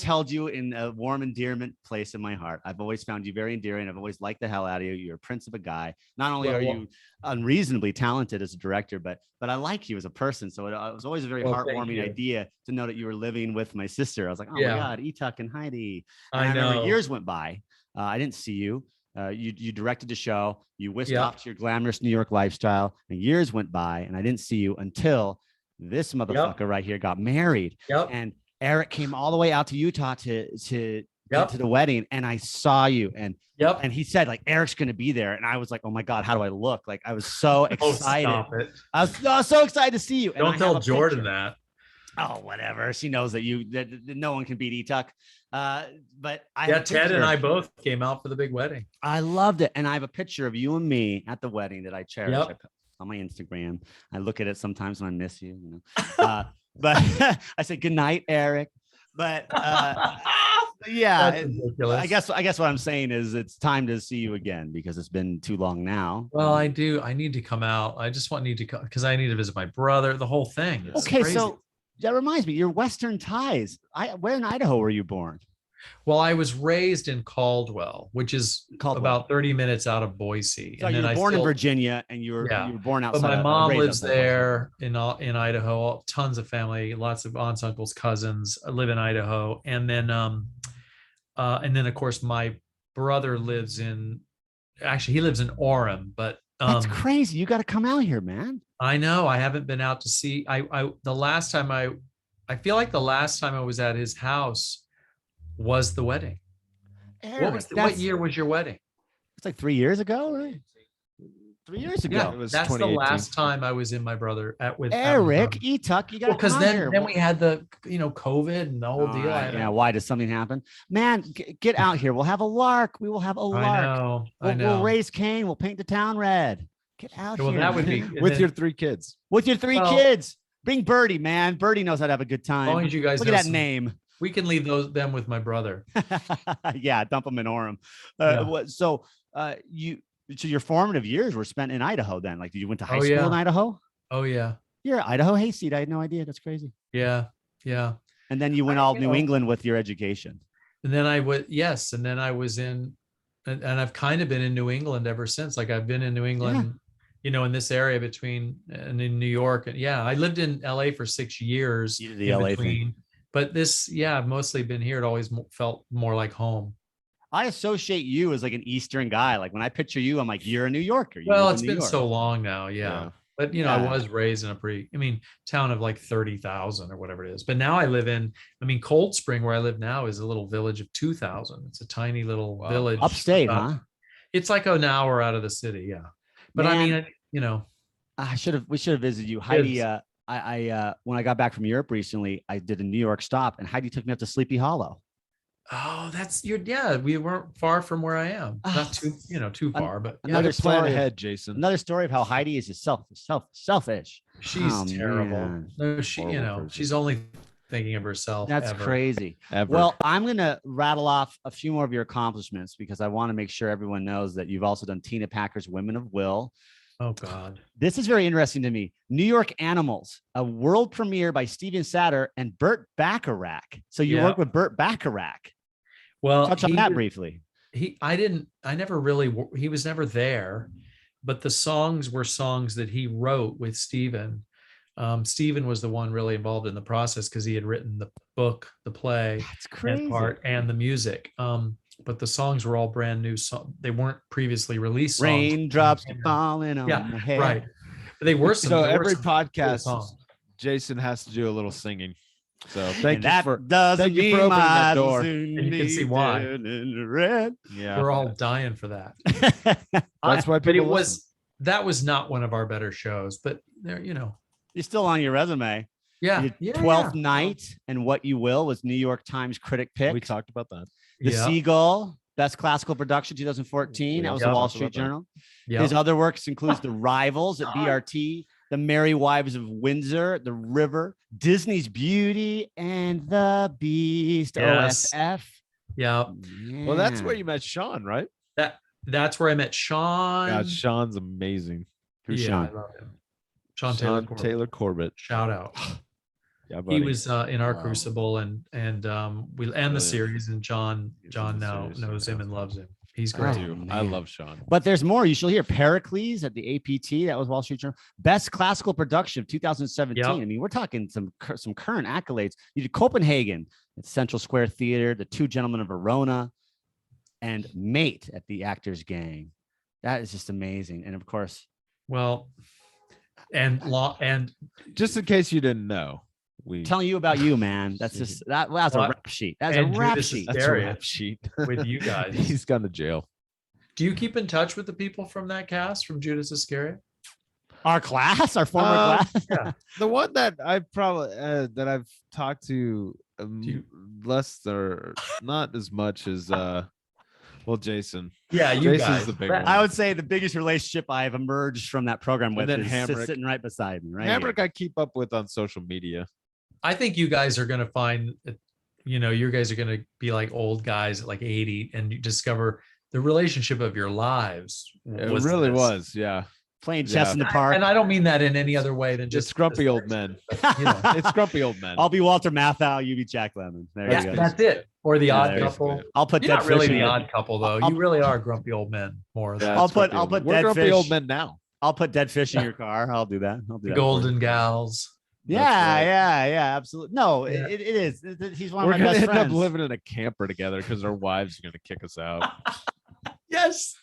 A: held you in a warm endearment place in my heart. I've always found you very endearing. I've always liked the hell out of you. You're a prince of a guy. Not only are you unreasonably talented as a director, but I like you as a person. So it was always a very heartwarming idea to know that you were living with my sister. I was like, oh my God, Itak and Heidi. And I remember years went by. I didn't see you. You directed the show. You whisked off to your glamorous New York lifestyle, and years went by, and I didn't see you until this motherfucker right here got married. And Eric came all the way out to Utah to get to the wedding, and I saw you, and he said like Eric's gonna be there, and I was like, oh my God, how do I look? Like I was so excited. I was so excited to see you. And
B: don't tell Jordan that.
A: Oh, whatever. She knows that that no one can beat Itak. But
B: Ted and I both came out for the big wedding.
A: I loved it, and I have a picture of you and me at the wedding that I cherish. On my Instagram. I look at it sometimes when I miss you, but I say good night, Eric. But yeah, I guess what I'm saying is it's time to see you again because it's been too long now.
B: Well, I need to come out. I just need to come because I need to visit my brother. The whole thing. It's crazy.
A: So that reminds me, your Western ties. Where in Idaho were you born?
B: Well, I was raised in Caldwell, which is about 30 minutes out of Boise.
A: So you were born in Virginia, and you were born outside.
B: But my mom lives there in Idaho. Tons of family, lots of aunts, uncles, cousins live in Idaho, and then of course my brother lives in. Actually, he lives in Orem, but
A: that's crazy. You got to come out here, man.
B: I know. I haven't been out to see. I feel like the last time I was at his house was the wedding.
A: Eric,
B: what year was your wedding?
A: It's like 3 years ago, right? 3 years ago.
B: Yeah, that's the last time I was in my brother with
A: Eric Itak. You got
B: because then we had the COVID and the whole deal.
A: Yeah, why does something happen? Man, get out here. We'll have a lark. We will have a lark.
B: I know.
A: We'll raise Cain. We'll paint the town red. Get out here.
B: Well, that would be
C: with your 3 kids.
A: With your 3 kids. Bring Birdie, man. Birdie knows how to so have a good time.
B: As long as you guys
A: look at that name.
B: We can leave them with my brother.
A: Yeah, dump them in Orem. So your formative years were spent in Idaho then? Like, you went to high school in Idaho?
B: Oh, yeah.
A: You're Idaho hayseed. I had no idea. That's crazy.
B: Yeah.
A: And then you went all New England with your education.
B: And then I was in, and I've kind of been in New England ever since. Like I've been in New England, in this area between and in New York. And I lived in LA for 6 years.
A: You did the LA thing.
B: But this, yeah, I've mostly been here. It always felt more like home.
A: I associate you as like an Eastern guy. Like when I picture you, I'm like, you're a New Yorker. You
B: Well,
A: live
B: it's
A: in New
B: been
A: York.
B: so long now. Yeah. But I
A: Yeah.
B: was raised in a town of like 30,000 or whatever it is. But now I live in, Cold Spring, where I live now, is a little village of 2,000. It's a tiny little village.
A: Upstate, huh?
B: It's like an hour out of the city. Yeah. But
A: Man, we should have visited you. Heidi,
B: Kids.
A: I when I got back from Europe recently, I did a New York stop and Heidi took me up to Sleepy Hollow.
B: Oh, we weren't far from where I am. Not too far, but
A: Another
C: plan
A: story
C: ahead, Jason.
A: Another story of how Heidi is just selfish.
B: she's
A: Oh,
B: terrible.
A: man.
B: No,
C: Horrible person.
B: she's only thinking of herself.
A: That's
B: ever.
A: crazy.
C: Ever.
A: Well, I'm going to rattle off a few more of your accomplishments because I want to make sure everyone knows that you've also done Tina Packer's Women of Will.
B: Oh God.
A: This is very interesting to me. New York Animals, a world premiere by Steven Satter and Burt Bacharach. So you work with Burt Bacharach.
B: Well,
A: Touch on that briefly.
B: He was never there, but the songs were songs that he wrote with Steven. Steven was the one really involved in the process because he had written the book, the play,
A: That's crazy.
B: and the music. But the songs were all brand new songs. They weren't previously released songs.
A: Raindrops keep falling on my head.
B: Right. But they were
C: so every
B: cool
C: podcast,
B: songs.
C: Jason has to do a little singing. So
A: And
C: thank you
A: that
C: for
A: doesn't
C: thank you
A: mean
C: for opening that
A: my
C: door.
B: And you can see why.
A: Red.
C: Yeah,
B: We're all dying for that.
C: That's why
B: But
C: people listen.
B: that was not one of our better shows. But there,
A: You're still on your resume.
B: yeah,
A: Your 12th Night and What You Will was New York Times critic pick.
C: We talked about that.
A: The
B: Yeah.
A: Seagull, Best Classical Production 2014. That was the
B: Yeah.
A: Wall Street Journal.
B: Yeah.
A: His other works includes The Rivals at BRT, The Merry Wives of Windsor, The River, Disney's Beauty, and The Beast,
B: Yes.
A: OSF.
B: Yeah.
C: Well, that's where you met Sean, right?
B: That's where I met Sean.
C: God, Sean's amazing.
A: Who's
B: Yeah,
A: Sean?
B: I love him. Sean
C: Sean
B: Taylor.
C: Taylor Corbett.
B: Shout out.
C: Yeah, buddy.
B: He was in our
A: Wow.
B: Crucible and the
C: Brilliant.
B: series, and John
C: He was in the
B: now
C: series,
B: knows
C: yeah.
B: him and loves him. He's
A: Oh,
B: great.
C: I do.
A: man.
C: I love Sean.
A: But there's more. You shall hear Pericles at the APT. That was Wall Street Journal. Best Classical Production of 2017.
B: Yep.
A: I mean, we're talking some current accolades. You did Copenhagen at Central Square Theater, The Two Gentlemen of Verona, and Mate at the Actors Gang. That is just amazing. And of course,
B: Well, and
C: Just in case you didn't know, we
A: telling you about you, man. That's just that's a
B: What?
A: rap sheet. That's a
B: And
A: rap
B: Judas
A: sheet.
B: Iscariot.
C: that's a rap sheet
B: with you guys.
C: He's gone to jail.
B: Do you keep in touch with the people from that cast from Judas Iscariot?
A: Our class, our former
C: Um,
A: class.
B: Yeah.
C: The one that I probably that I've talked to
B: you-
C: less or not as much as Jason.
B: Yeah, you
C: Jason's
B: guys.
C: the big
B: That-
C: one.
A: I would say the biggest relationship I've emerged from that program with
C: then
A: is
C: Hamrick.
A: sitting right beside me. Right.
C: Hamrick I keep up with on social media.
B: I think you guys are going to find, you guys are going to be like old guys at like 80 and you discover the relationship of your lives.
C: It really
B: this.
C: was, yeah.
A: Playing chess
C: Yeah.
A: in the park.
B: And I don't mean that in any other way than
C: Just
B: just
C: grumpy old men.
B: You know.
C: It's grumpy old men.
A: I'll be Walter Matthau. You be Jack Lemmon. There
B: Yeah,
A: you go.
B: that's it. Or the
A: Yeah,
B: odd
A: there you
B: couple.
C: go.
A: I'll put
B: You're
A: dead
B: not really
A: fish in
B: the
A: your-
B: odd couple though.
A: I'll-
B: You really are grumpy old men more
C: Yeah,
B: than
A: I'll
C: it's
A: put-
C: grumpy
A: I'll
C: old
A: put
C: men. We're
A: dead
C: grumpy
A: fish.
C: old men now.
A: I'll put dead fish in your car. I'll do that. I'll do
B: the
A: that.
B: golden gals.
A: Yeah,
C: right.
A: yeah, absolutely. No,
B: Yeah.
A: it is. He's one of
C: We're
A: my
C: gonna
A: best
C: end
A: friends.
C: up living in a camper together because our wives are gonna kick us out.
B: Yes.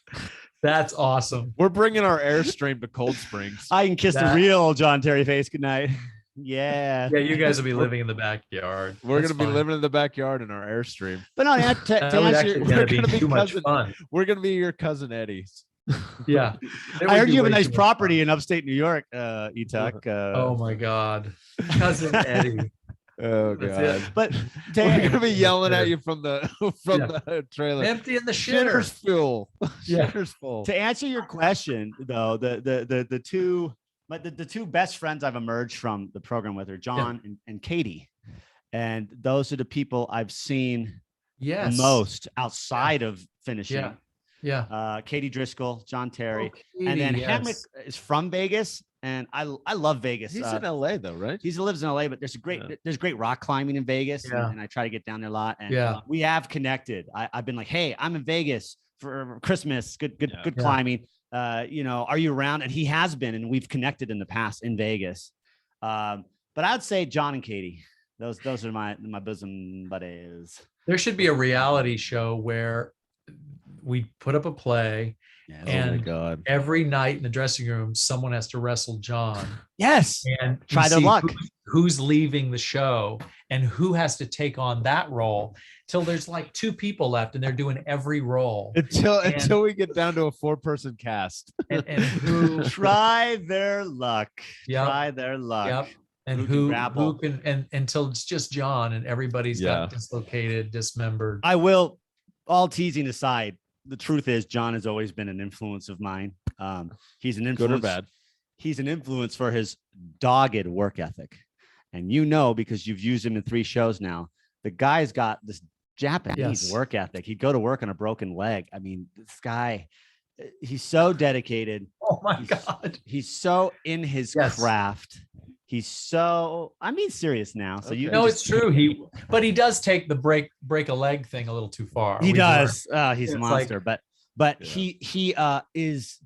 B: That's awesome.
C: We're bringing our Airstream to Cold Springs.
A: I can kiss the
B: That-
A: real John Terry face goodnight. Yeah.
B: Yeah, you guys will be living in the backyard.
C: We're
B: That's
C: gonna be
B: fine.
C: living in the backyard in our Airstream.
A: But no, to
B: That
A: answer
B: would
A: your,
B: actually
C: we're
B: be
C: gonna be
B: too much
C: cousin-
B: fun.
C: We're gonna be your cousin Eddie's.
B: Yeah. It
A: I
B: would
A: heard
B: be
A: you have a
B: way
A: nice
B: too much
A: property
B: fun.
A: in upstate New York, Etuck.
B: Oh my God. Cousin Eddie.
C: Oh
B: That's
C: god.
B: it.
A: But
C: We're
A: to,
C: gonna be yelling at
B: Yeah.
C: you from the the trailer.
B: Empty in the shitter.
C: Shitter's full.
B: Yeah.
C: Shitter's full.
A: to answer your question, though, the two best friends I've emerged from the program with are John and Katie, and those are the people I've seen
B: Yes.
A: the most outside of finishing.
B: Yeah. Yeah.
A: Katie Driscoll, John Terry,
B: Oh,
A: and then
B: Katie,
A: Hamrick
B: yes.
A: is from Vegas, and I love Vegas.
C: He's in LA though, right?
A: He lives in LA, but there's great rock climbing in Vegas,
B: Yeah.
A: and I try to get down there a lot. And
B: Yeah.
A: we have connected. I've been like, hey, I'm in Vegas for Christmas. Good
C: Yeah.
A: climbing. Are you around? And he has been, and we've connected in the past in Vegas. But I'd say John and Katie. Those are my bosom buddies.
B: There should be a reality show where we put up a play,
A: Yes.
C: Oh my
B: and
C: God.
B: every night in the dressing room, someone has to wrestle John.
A: Yes.
B: And we
A: Try their
B: see
A: luck.
B: who's leaving the show and who has to take on that role till there's like 2 people left and they're doing every role.
C: Until we get down to a 4-person cast.
B: And who
A: Try their luck.
B: Yep.
A: Try their luck.
B: Yep. And
A: Who can
B: who
A: grapple.
B: can, and until it's just John and everybody's got dislocated, dismembered.
A: I will, all teasing aside, the truth is John has always been an influence of mine. He's an influence.
C: Good or bad?
A: He's an influence for his dogged work ethic. And you know, because you've used him in 3 shows now, the guy's got this Japanese work ethic. He'd go to work on a broken leg. I mean, this guy, he's so dedicated.
B: Oh my God.
A: He's so in his craft. He's so, I mean, serious now. So you
B: know, it's true. But he does take the break a leg thing a little too far.
A: He does. He's a monster,
B: like,
A: but he is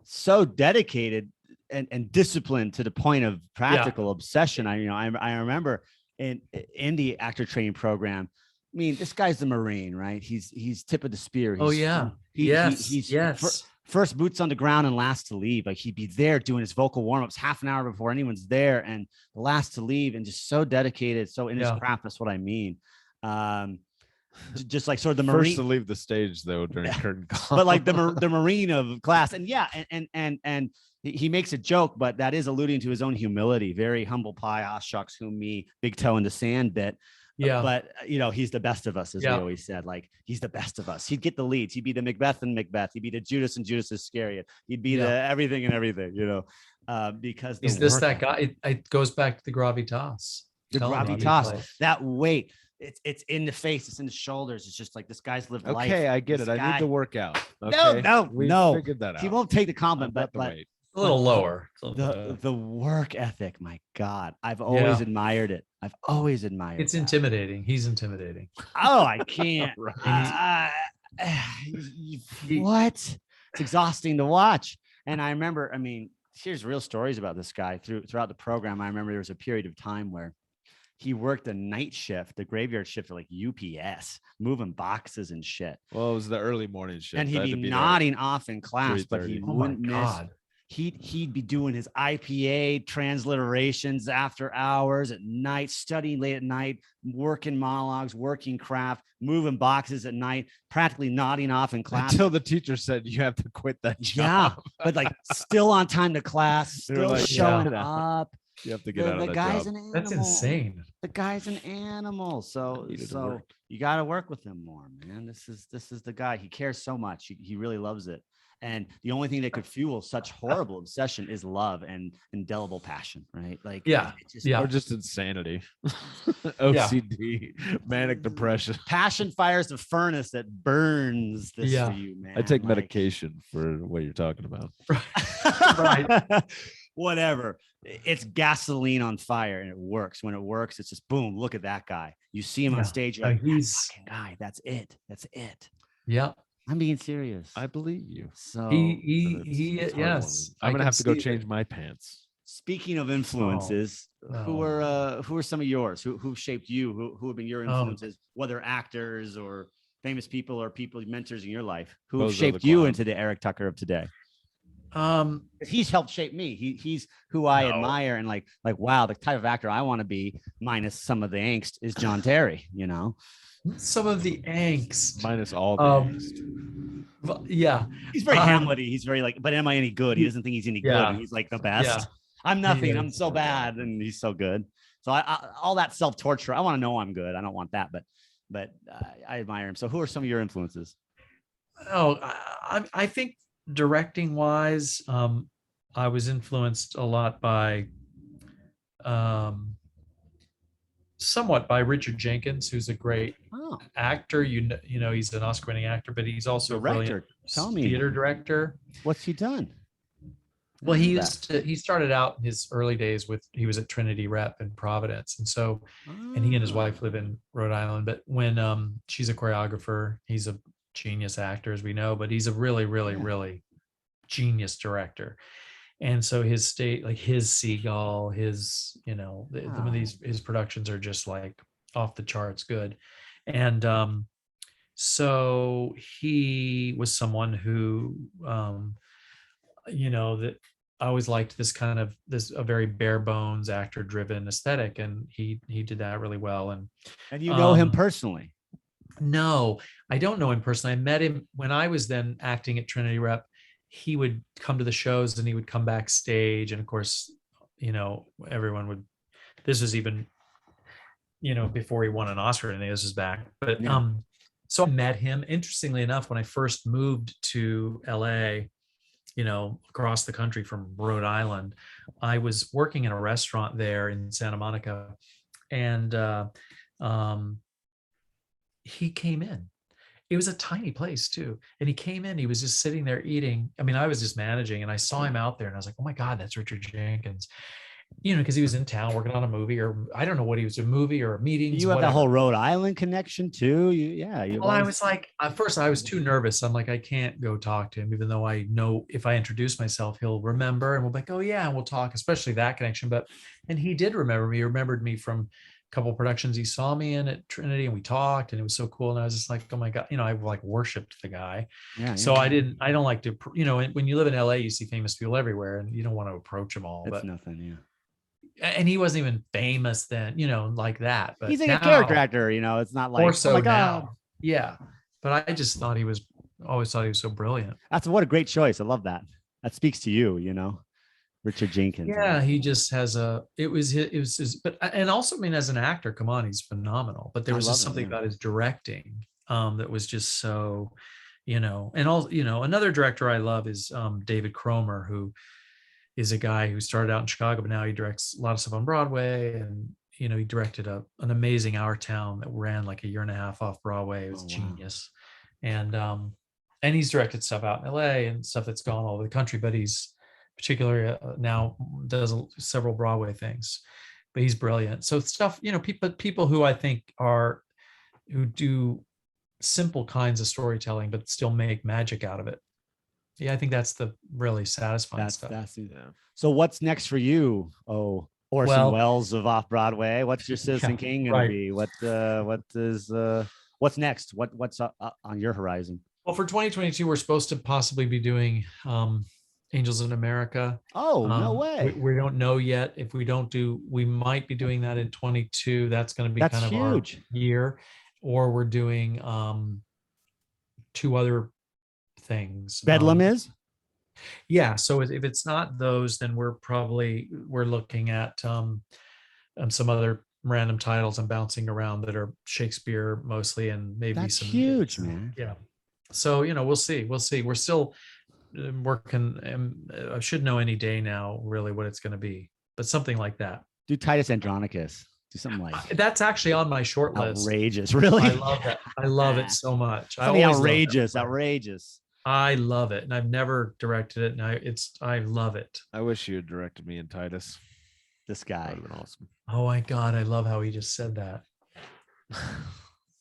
A: so dedicated and disciplined to the point of practical obsession. I remember in the actor training program. I mean, this guy's a Marine, right? He's tip of the spear. He's first boots on the ground and last to leave. Like he'd be there doing his vocal warm-ups half an hour before anyone's there, and the last to leave, and just so dedicated, so in his craft. That's what I mean. Just like sort of the Marine
C: first to leave the stage though during curtain call,
A: but like the Marine of class, and and he makes a joke, but that is alluding to his own humility. Very humble pie, ah shucks, who me, big toe in the sand bit.
B: Yeah.
A: But he's the best of us, as we always said. Like he's the best of us. He'd get the leads. He'd be the Macbeth and Macbeth. He'd be the Judas and Judas Iscariot. He'd be the everything and everything, because
B: is this that guy? It goes back to the gravitas.
A: The gravitas, that weight. It's in the face. It's in the shoulders. It's just like this guy's lived life.
C: Okay, I get it. I need to work out.
A: Okay? No.
C: Figured that out.
A: He won't take the compliment, but
B: a little lower.
A: The work ethic, my God, I've always admired it. I've always admired.
B: It's intimidating. He's intimidating.
A: Oh, I can't. What? It's exhausting to watch. And I remember, I mean, here's real stories about this guy throughout the program. I remember there was a period of time where he worked a night shift, the graveyard shift at like UPS, moving boxes and shit.
C: Well, it was the early morning shift.
A: And he'd be nodding off in class, but he wouldn't miss. He'd be doing his IPA transliterations after hours at night, studying late at night, working monologues, working craft, moving boxes at night, practically nodding off in class.
C: Until the teacher said, you have to quit that job.
A: Yeah, but like still on time to class, still like, showing up.
C: You have to get out of that
A: guy's
C: job.
A: An animal.
B: That's insane.
A: The guy's an animal. So you got to work with him more, man. This is the guy. He cares so much. He really loves it. And the only thing that could fuel such horrible obsession is love and indelible passion, right? Like,
C: or just insanity, OCD, manic depression.
A: Passion fires the furnace that burns this for you, man.
C: I take medication for what you're talking about.
A: Right. Whatever. It's gasoline on fire, and it works. When it works, it's just boom. Look at that guy. You see him on stage. You're like, he's fucking guy. That's it. That's it.
B: Yeah.
A: I'm being serious.
C: I believe you.
A: So
B: he yes.
C: I'm gonna have to go change my pants.
A: Speaking of influences, who are some of yours? Who shaped you? Who have been your influences? Whether actors or famous people or people mentors in your life, who have shaped you into the Eric Tucker of today? He's helped shape me. He's who I admire, and like wow, the type of actor I want to be, minus some of the angst, is John Terry.
B: Some of the angst,
C: minus all the angst.
B: Yeah,
A: he's very Hamlet-y. He's very like, but am I any good? He doesn't think he's any good. He's like the best. Yeah. I'm nothing. I'm so bad, and he's so good. So I all that self-torture. I want to know I'm good. I don't want that, but I admire him. So who are some of your influences?
B: Oh, I think directing wise, I was influenced a lot by somewhat by Richard Jenkins, who's a great actor. You know, he's an Oscar-winning actor, but he's also
A: director. Tell me,
B: theater director.
A: What's he done?
B: Well, he started out in his early days he was at Trinity Rep in Providence, and so, and he and his wife live in Rhode Island. But when she's a choreographer, he's a genius actor, as we know, but he's a really, really, really genius director. And so his state, like his Seagull, his, some of these, his productions are just like off the charts good. And so he was someone who, that I always liked this kind of a very bare bones actor driven aesthetic. And he did that really well. And
A: you know him personally?
B: no, I don't know him personally. I met him when I was then acting at Trinity Rep. He would come to the shows and he would come backstage. And of course, everyone would, this was even, before he won an Oscar or anything, this was back. But
A: Yeah.
B: so I met him. Interestingly enough, when I first moved to LA, across the country from Rhode Island, I was working in a restaurant there in Santa Monica. And he came in. It was a tiny place too. And he came in, he was just sitting there eating. I mean, I was just managing and I saw him out there and I was like, oh my God, that's Richard Jenkins. Because he was in town working on a movie, or I don't know what he was, a movie or a meeting.
A: You have that whole Rhode Island connection too.
B: I was like, at first I was too nervous. I'm like, I can't go talk to him, even though I know if I introduce myself, he'll remember and we'll be like, oh yeah, and we'll talk, especially that connection. And he did remember me. He remembered me from a couple of productions he saw me in at Trinity, and we talked, and it was so cool. And I was just like, oh my God, I like worshiped the guy. So I don't like to, when you live in LA, you see famous people everywhere and you don't want to approach them all.
A: It's nothing. Yeah.
B: And he wasn't even famous then, like that. But
A: he's like a character actor, it's not like,
B: so oh my God. Now. Yeah. But I just thought always thought he was so brilliant.
A: What a great choice. I love that. That speaks to you, Richard Jenkins.
B: Yeah. He just has it was his, but, and also, as an actor, come on, he's phenomenal. But there was just something about his directing that was just so, and all, another director I love is David Cromer, who is a guy who started out in Chicago, but now he directs a lot of stuff on Broadway. And, he directed an amazing Our Town that ran like a year and a half off Broadway. It was genius. Wow. And he's directed stuff out in LA and stuff that's gone all over the country, but he's particularly now does several Broadway things, but he's brilliant. So stuff, people who I think who do simple kinds of storytelling, but still make magic out of it. Yeah, I think that's the really satisfying stuff.
A: So what's next for you? Oh, Orson Welles of off Broadway. What's your Citizen King going to be? What's next? What's on your horizon?
B: Well, for 2022, we're supposed to possibly be doing Angels in America.
A: Oh, no way.
B: We don't know yet. If we don't we might be doing that in 22. That's going to be kind of huge. Our year. Or we're doing 2 other things.
A: Bedlam is?
B: Yeah. So if it's not those, then we're looking at some other random titles I'm bouncing around that are Shakespeare mostly, and maybe
A: That's
B: some
A: huge, man.
B: Yeah. So, we'll see. We're still working, and I should know any day now really what it's going to be, but something like that.
A: Do Titus Andronicus. Do something like
B: that's actually on my short list.
A: Outrageous. Really?
B: I love that. I love it so much.
A: Outrageous.
B: I love it. And I've never directed it. And I love it.
C: I wish you had directed me in Titus.
A: This guy.
C: That would have been awesome.
B: Oh my God. I love how he just said that.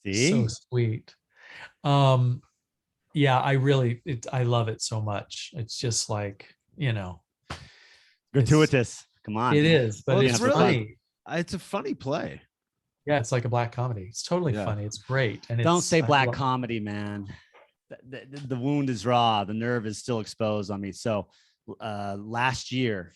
A: See?
B: So sweet. Yeah, I love it so much. It's just like,
A: gratuitous. Come on.
B: It is, but it's really funny.
C: It's a funny play.
B: Yeah, it's like a black comedy. It's totally funny. It's great. And
A: don't say black comedy, man. The wound is raw. The nerve is still exposed on me. So last year,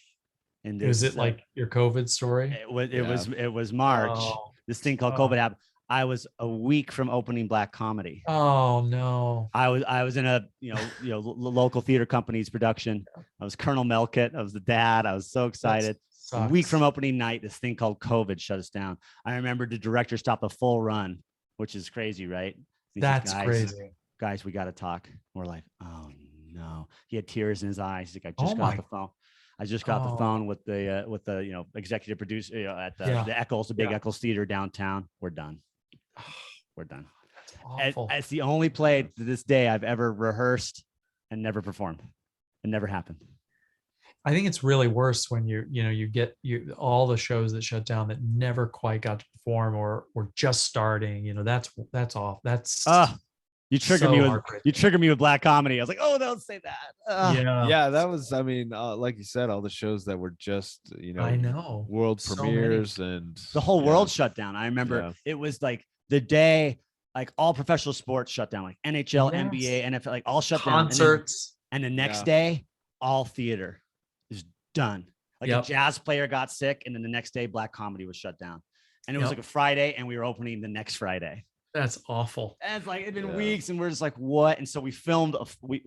B: was it like your COVID story?
A: It was March. Oh. This thing called COVID happened. I was a week from opening black comedy.
B: Oh no!
A: I was in a local theater company's production. I was Colonel Melkett. I was the dad. I was so excited. A week from opening night, this thing called COVID shut us down. I remember the director stopped a full run, which is crazy, right?
B: That's crazy.
A: Guys, we got to talk. We're like, oh no. He had tears in his eyes. He's like, I just got the phone. I just got the phone with the executive producer at the Eccles, the big Eccles Theater downtown. We're done. We're done. It's the only play to this day I've ever rehearsed and never performed. It never happened.
B: I think it's really worse when you get all the shows that shut down that never quite got to perform or were just starting. That's off. That's
A: You trigger
B: So
A: me with
B: heartbreaking.
A: you trigger me with black comedy. I was like, oh, don't say that.
B: Yeah.
C: Yeah, that was, I mean, like you said, all the shows that were just,
B: I know.
C: world
B: So many.
C: premieres and
A: The whole
C: yeah.
A: world shut down. I remember
C: Yeah.
A: it was like the day, like all professional sports shut down, like NHL,
B: Yes.
A: NBA, NFL, like all shut
B: Concerts.
A: down. And the next
C: Yeah.
A: day, all theater is done. Like
B: Yep.
A: a jazz player got sick, and then the next day, black comedy was shut down. And it was
B: Yep.
A: like a Friday, and we were opening the next Friday.
B: That's awful.
A: And it's like it'd been
C: Yeah.
A: weeks, and we're just like, what? And so we filmed. We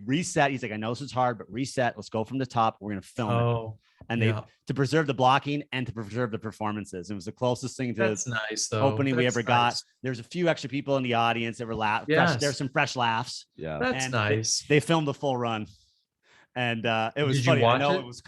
A: reset. He's like, I know this is hard, but reset. Let's go from the top. We're gonna film it.
B: Oh,
A: And they
B: yeah.
A: to preserve the blocking and to preserve the performances. It was the closest thing to
B: That's nice though.
A: opening we
B: That's
A: ever got.
B: nice.
A: There's a few extra people in the audience that were laughing.
B: Yes.
A: There's some fresh laughs.
C: Yeah.
B: That's
A: And
B: nice.
A: They filmed the full run, and it was
B: Did you
A: funny.
B: watch
A: I know
B: it?
A: it was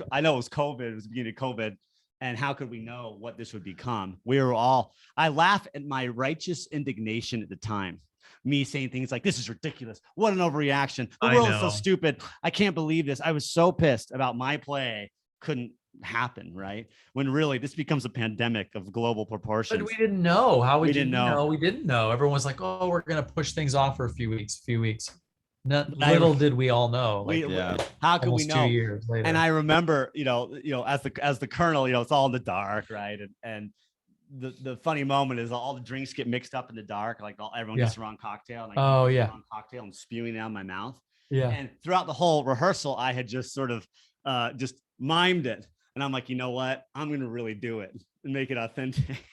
A: COVID. It was the beginning of COVID, and how could we know what this would become? We were all. I laugh at my righteous indignation at the time. Me saying things like, "This is ridiculous. What an overreaction. The
B: I
A: world is so
B: know.
A: stupid. I can't believe this." I was so pissed about my play couldn't happen, right? When really this becomes a pandemic of global proportions.
B: But we didn't know. How would
A: We
B: you
A: didn't know.
B: know? We didn't know. Everyone's like, "Oh, we're gonna push things off for a few weeks." Not,
A: I-
B: little did we all know. Like,
C: Yeah.
A: How could we
B: almost
A: know?
B: 2 years later.
A: And I remember, as the colonel, it's all in the dark, right? And the funny moment is all the drinks get mixed up in the dark, like everyone gets the wrong cocktail, and I
B: Oh,
A: get the
B: yeah.
A: wrong cocktail and spewing it out of my mouth.
B: yeah.
A: And throughout the whole rehearsal, I had just sort of just mimed it, and I'm like, you know what? I'm gonna really do it and make it authentic.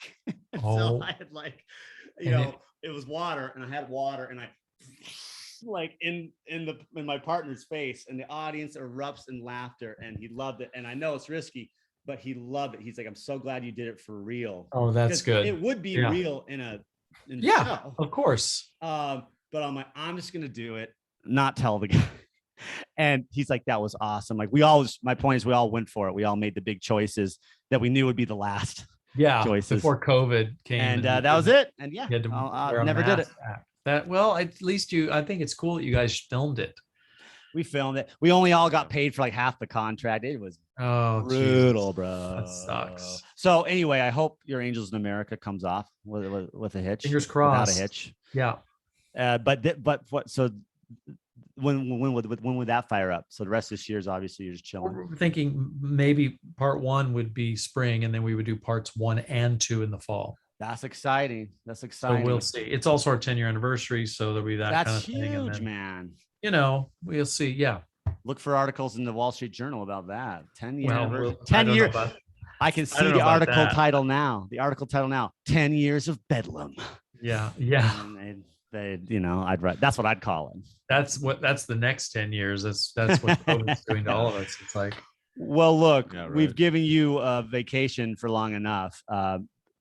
B: Oh.
A: So I had
B: And
A: it was water, and I had water, and I like in my partner's face, and the audience erupts in laughter, and he loved it. And I know it's risky, but he loved it. He's like, I'm so glad you did it for real.
B: Oh, that's
A: Because
B: good.
A: It would be
B: Yeah.
A: real in the
B: Yeah,
A: show.
B: of course.
A: But I'm like, I'm just gonna do it, not tell the guy. And he's like, that was awesome. Like my point is we all went for it. We all made the big choices that we knew would be the last.
B: Yeah.
A: Choices.
B: Before COVID came.
A: And
B: you
A: that was
B: couldn't-
A: it. And yeah,
B: You had to wear a
A: never did it.
B: mask act. At least I think it's cool that you guys filmed it.
A: We filmed it. We only all got paid for like half the contract. It was
B: Oh,
A: brutal,
B: Jesus.
A: bro.
B: That sucks.
A: So anyway, I hope your Angels in America comes off with a hitch.
B: Fingers
A: Without
B: crossed.
A: a hitch.
B: Yeah.
A: But what? So when would that fire up? So the rest of this year is obviously you're just chilling.
B: We're thinking maybe part 1 would be spring, and then we would do parts 1 and 2 in the fall.
A: That's exciting. That's
B: So
A: exciting.
B: we'll see. It's also our 10-year anniversary, so there'll be that
A: That's
B: kind of thing. And
A: huge,
B: then,
A: man.
B: we'll see. Yeah.
A: Look for articles in the Wall Street Journal about that. 10-year
B: Well,
A: anniversary.
B: I
A: 10
B: don't know
A: years.
B: about-
A: I can
B: I
A: see
B: don't know
A: the
B: about
A: article
B: that.
A: title now. The article title now. 10 years of Bedlam.
B: Yeah. Yeah.
A: And they I'd write. That's what I'd call it.
B: That's the next 10 years. That's what COVID's doing to all of us. It's like,
A: Well, look,
C: Yeah,
A: we've
C: right.
A: given you a vacation for long enough.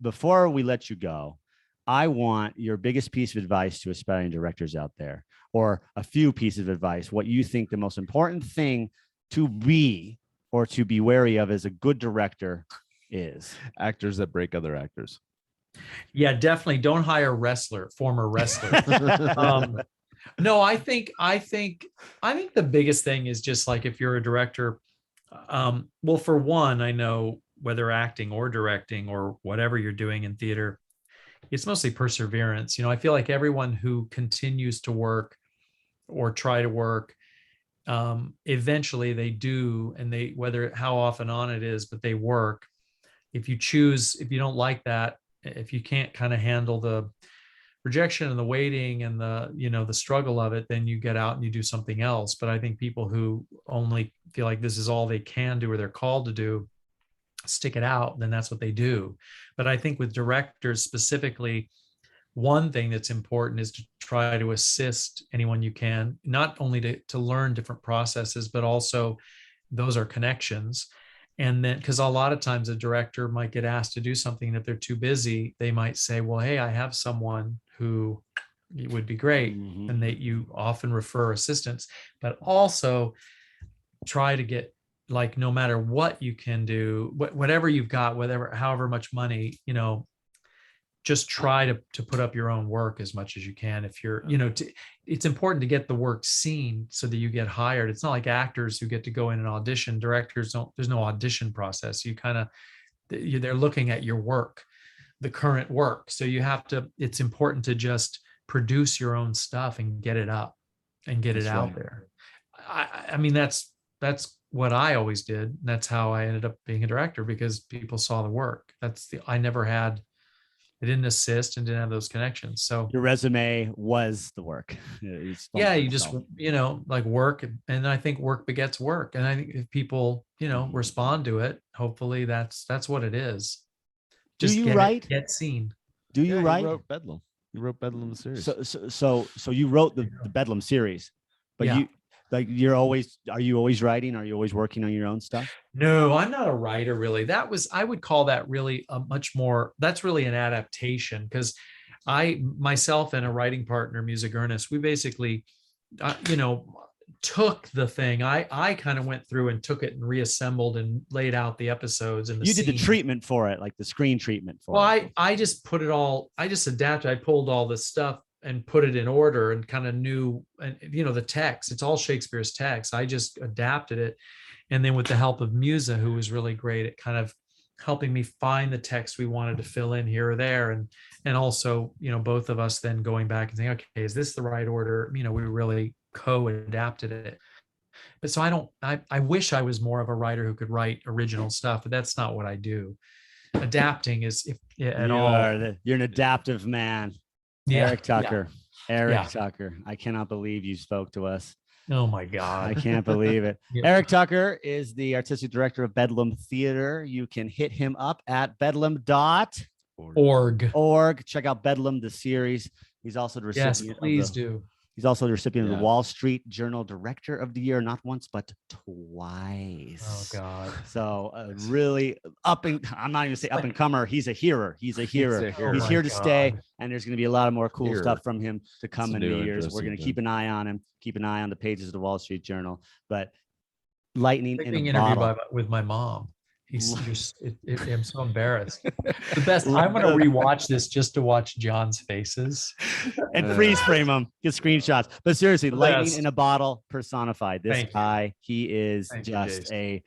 A: Before we let you go, I want your biggest piece of advice to aspiring directors out there, or a few pieces of advice, what you think the most important thing to be or to be wary of as a good director is.
C: Actors that break other actors.
B: yeah, definitely don't hire former wrestler. No, I think the biggest thing is just like, if you're a director, well, for one, I know whether acting or directing or whatever you're doing in theater, it's mostly perseverance. I feel like everyone who continues to work or try to work, eventually they do, and whether how often on it is, but they work. If you don't like that, if you can't kind of handle the rejection and the waiting and the struggle of it, then you get out and you do something else. But I think people who only feel like this is all they can do or they're called to do, stick it out, then that's what they do. But I think with directors specifically, one thing that's important is to try to assist anyone you can, not only to learn different processes, but also those are connections. And then, because a lot of times a director might get asked to do something, and if they're too busy, they might say, well, hey, I have someone who would be great.
A: Mhm.
B: And you often refer assistants, but also try to get, like, no matter what you can do, whatever you've got, however much money, just try to put up your own work as much as you can. If you're, it's important to get the work seen so that you get hired. It's not like actors who get to go in and audition. Directors there's no audition process. They're looking at your work, the current work. So it's important to just produce your own stuff and get it up and get it
A: That's
B: out
A: right.
B: there. I mean, that's what I always did. That's how I ended up being a director, because people saw the work. I didn't assist and didn't have those connections. So
A: Your resume was the work. It spoke
B: yeah,
A: for
B: you just,
A: itself.
B: like work. And I think work begets work. And I think if people, respond to it, hopefully that's what it is.
A: Do
B: Just
A: you write?
B: get seen.
A: Do you
C: Yeah,
A: write?
C: you wrote Bedlam. You wrote Bedlam the series.
A: So you wrote the Bedlam series, but
B: Yeah.
A: are you always writing? Are you always working on your own stuff?
B: No, I'm not a writer really. I would call that really that's really an adaptation, because I myself and a writing partner, Music Ernest, we basically, took the thing. I kind of went through and took it and reassembled and laid out the episodes and the
A: You did the
B: scenes.
A: treatment for it, like the screen treatment for
B: Well,
A: it.
B: I just put it all, I just adapted. I pulled all this stuff and put it in order and kind of knew, and the text, it's all Shakespeare's text. I just adapted it. And then with the help of Musa, who was really great at kind of helping me find the text we wanted to fill in here or there. And also, both of us then going back and saying, okay, is this the right order? We really co-adapted it. But so I wish I was more of a writer who could write original stuff, but that's not what I do. Adapting is at all.
A: You're an adaptive man.
B: Yeah.
A: Eric Tucker. Eric
B: Yeah.
A: Tucker. I cannot believe you spoke to us.
B: Oh my God.
A: I can't believe it.
B: Yeah.
A: Eric Tucker is the artistic director of Bedlam Theater. You can hit him up at bedlam.org. Check out Bedlam, the series. He's also the recipient.
B: Yes, please do.
A: He's also the recipient of
C: Yeah.
A: the Wall Street Journal Director of the Year, not once, but twice.
B: Oh God.
A: So really I'm not even say up and comer. He's a hearer. He's a hearer.
C: hero.
A: He's
B: Oh
A: here
B: my
A: to stay.
B: God.
A: And there's going to be a lot of more cool
C: Hero.
A: stuff from him to come
C: It's
A: in
C: a
A: the
C: new
A: years. We're
C: interesting
A: going to
C: thing.
A: keep an eye on him, keep an eye on the pages of the Wall Street Journal. But lightning
B: Like
A: in
B: being
A: a
B: interviewed
A: bottle.
B: with my mom. I'm so embarrassed. The best. I'm going to rewatch this just to watch John's faces.
A: And freeze frame them, get screenshots. But seriously,
B: The
A: lightning
B: best.
A: in a bottle personified. This
B: Thank you.
A: guy, he is
B: Thank you,
A: just
B: Jason.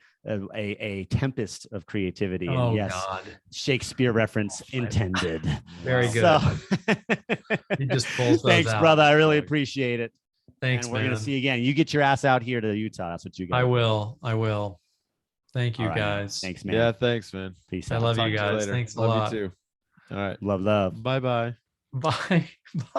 A: a tempest of creativity. And
B: Oh
A: yes,
B: God.
A: Shakespeare reference intended.
B: Very good.
A: So,
B: He just pulls those
A: thanks,
B: out.
A: brother. I really appreciate it.
B: Thanks,
A: and we're
B: man.
A: gonna see you again. You get your ass out here to Utah. That's what you got.
B: I will. Thank you,
A: All right.
B: guys.
A: Thanks, man.
C: Yeah, thanks, man.
A: Peace
B: I
A: out.
B: love
C: Talk
B: you
C: to
B: guys.
C: later.
B: Thanks a
C: Love
B: lot.
C: you too. All right.
A: Love.
C: Bye-bye.
B: Bye. Bye.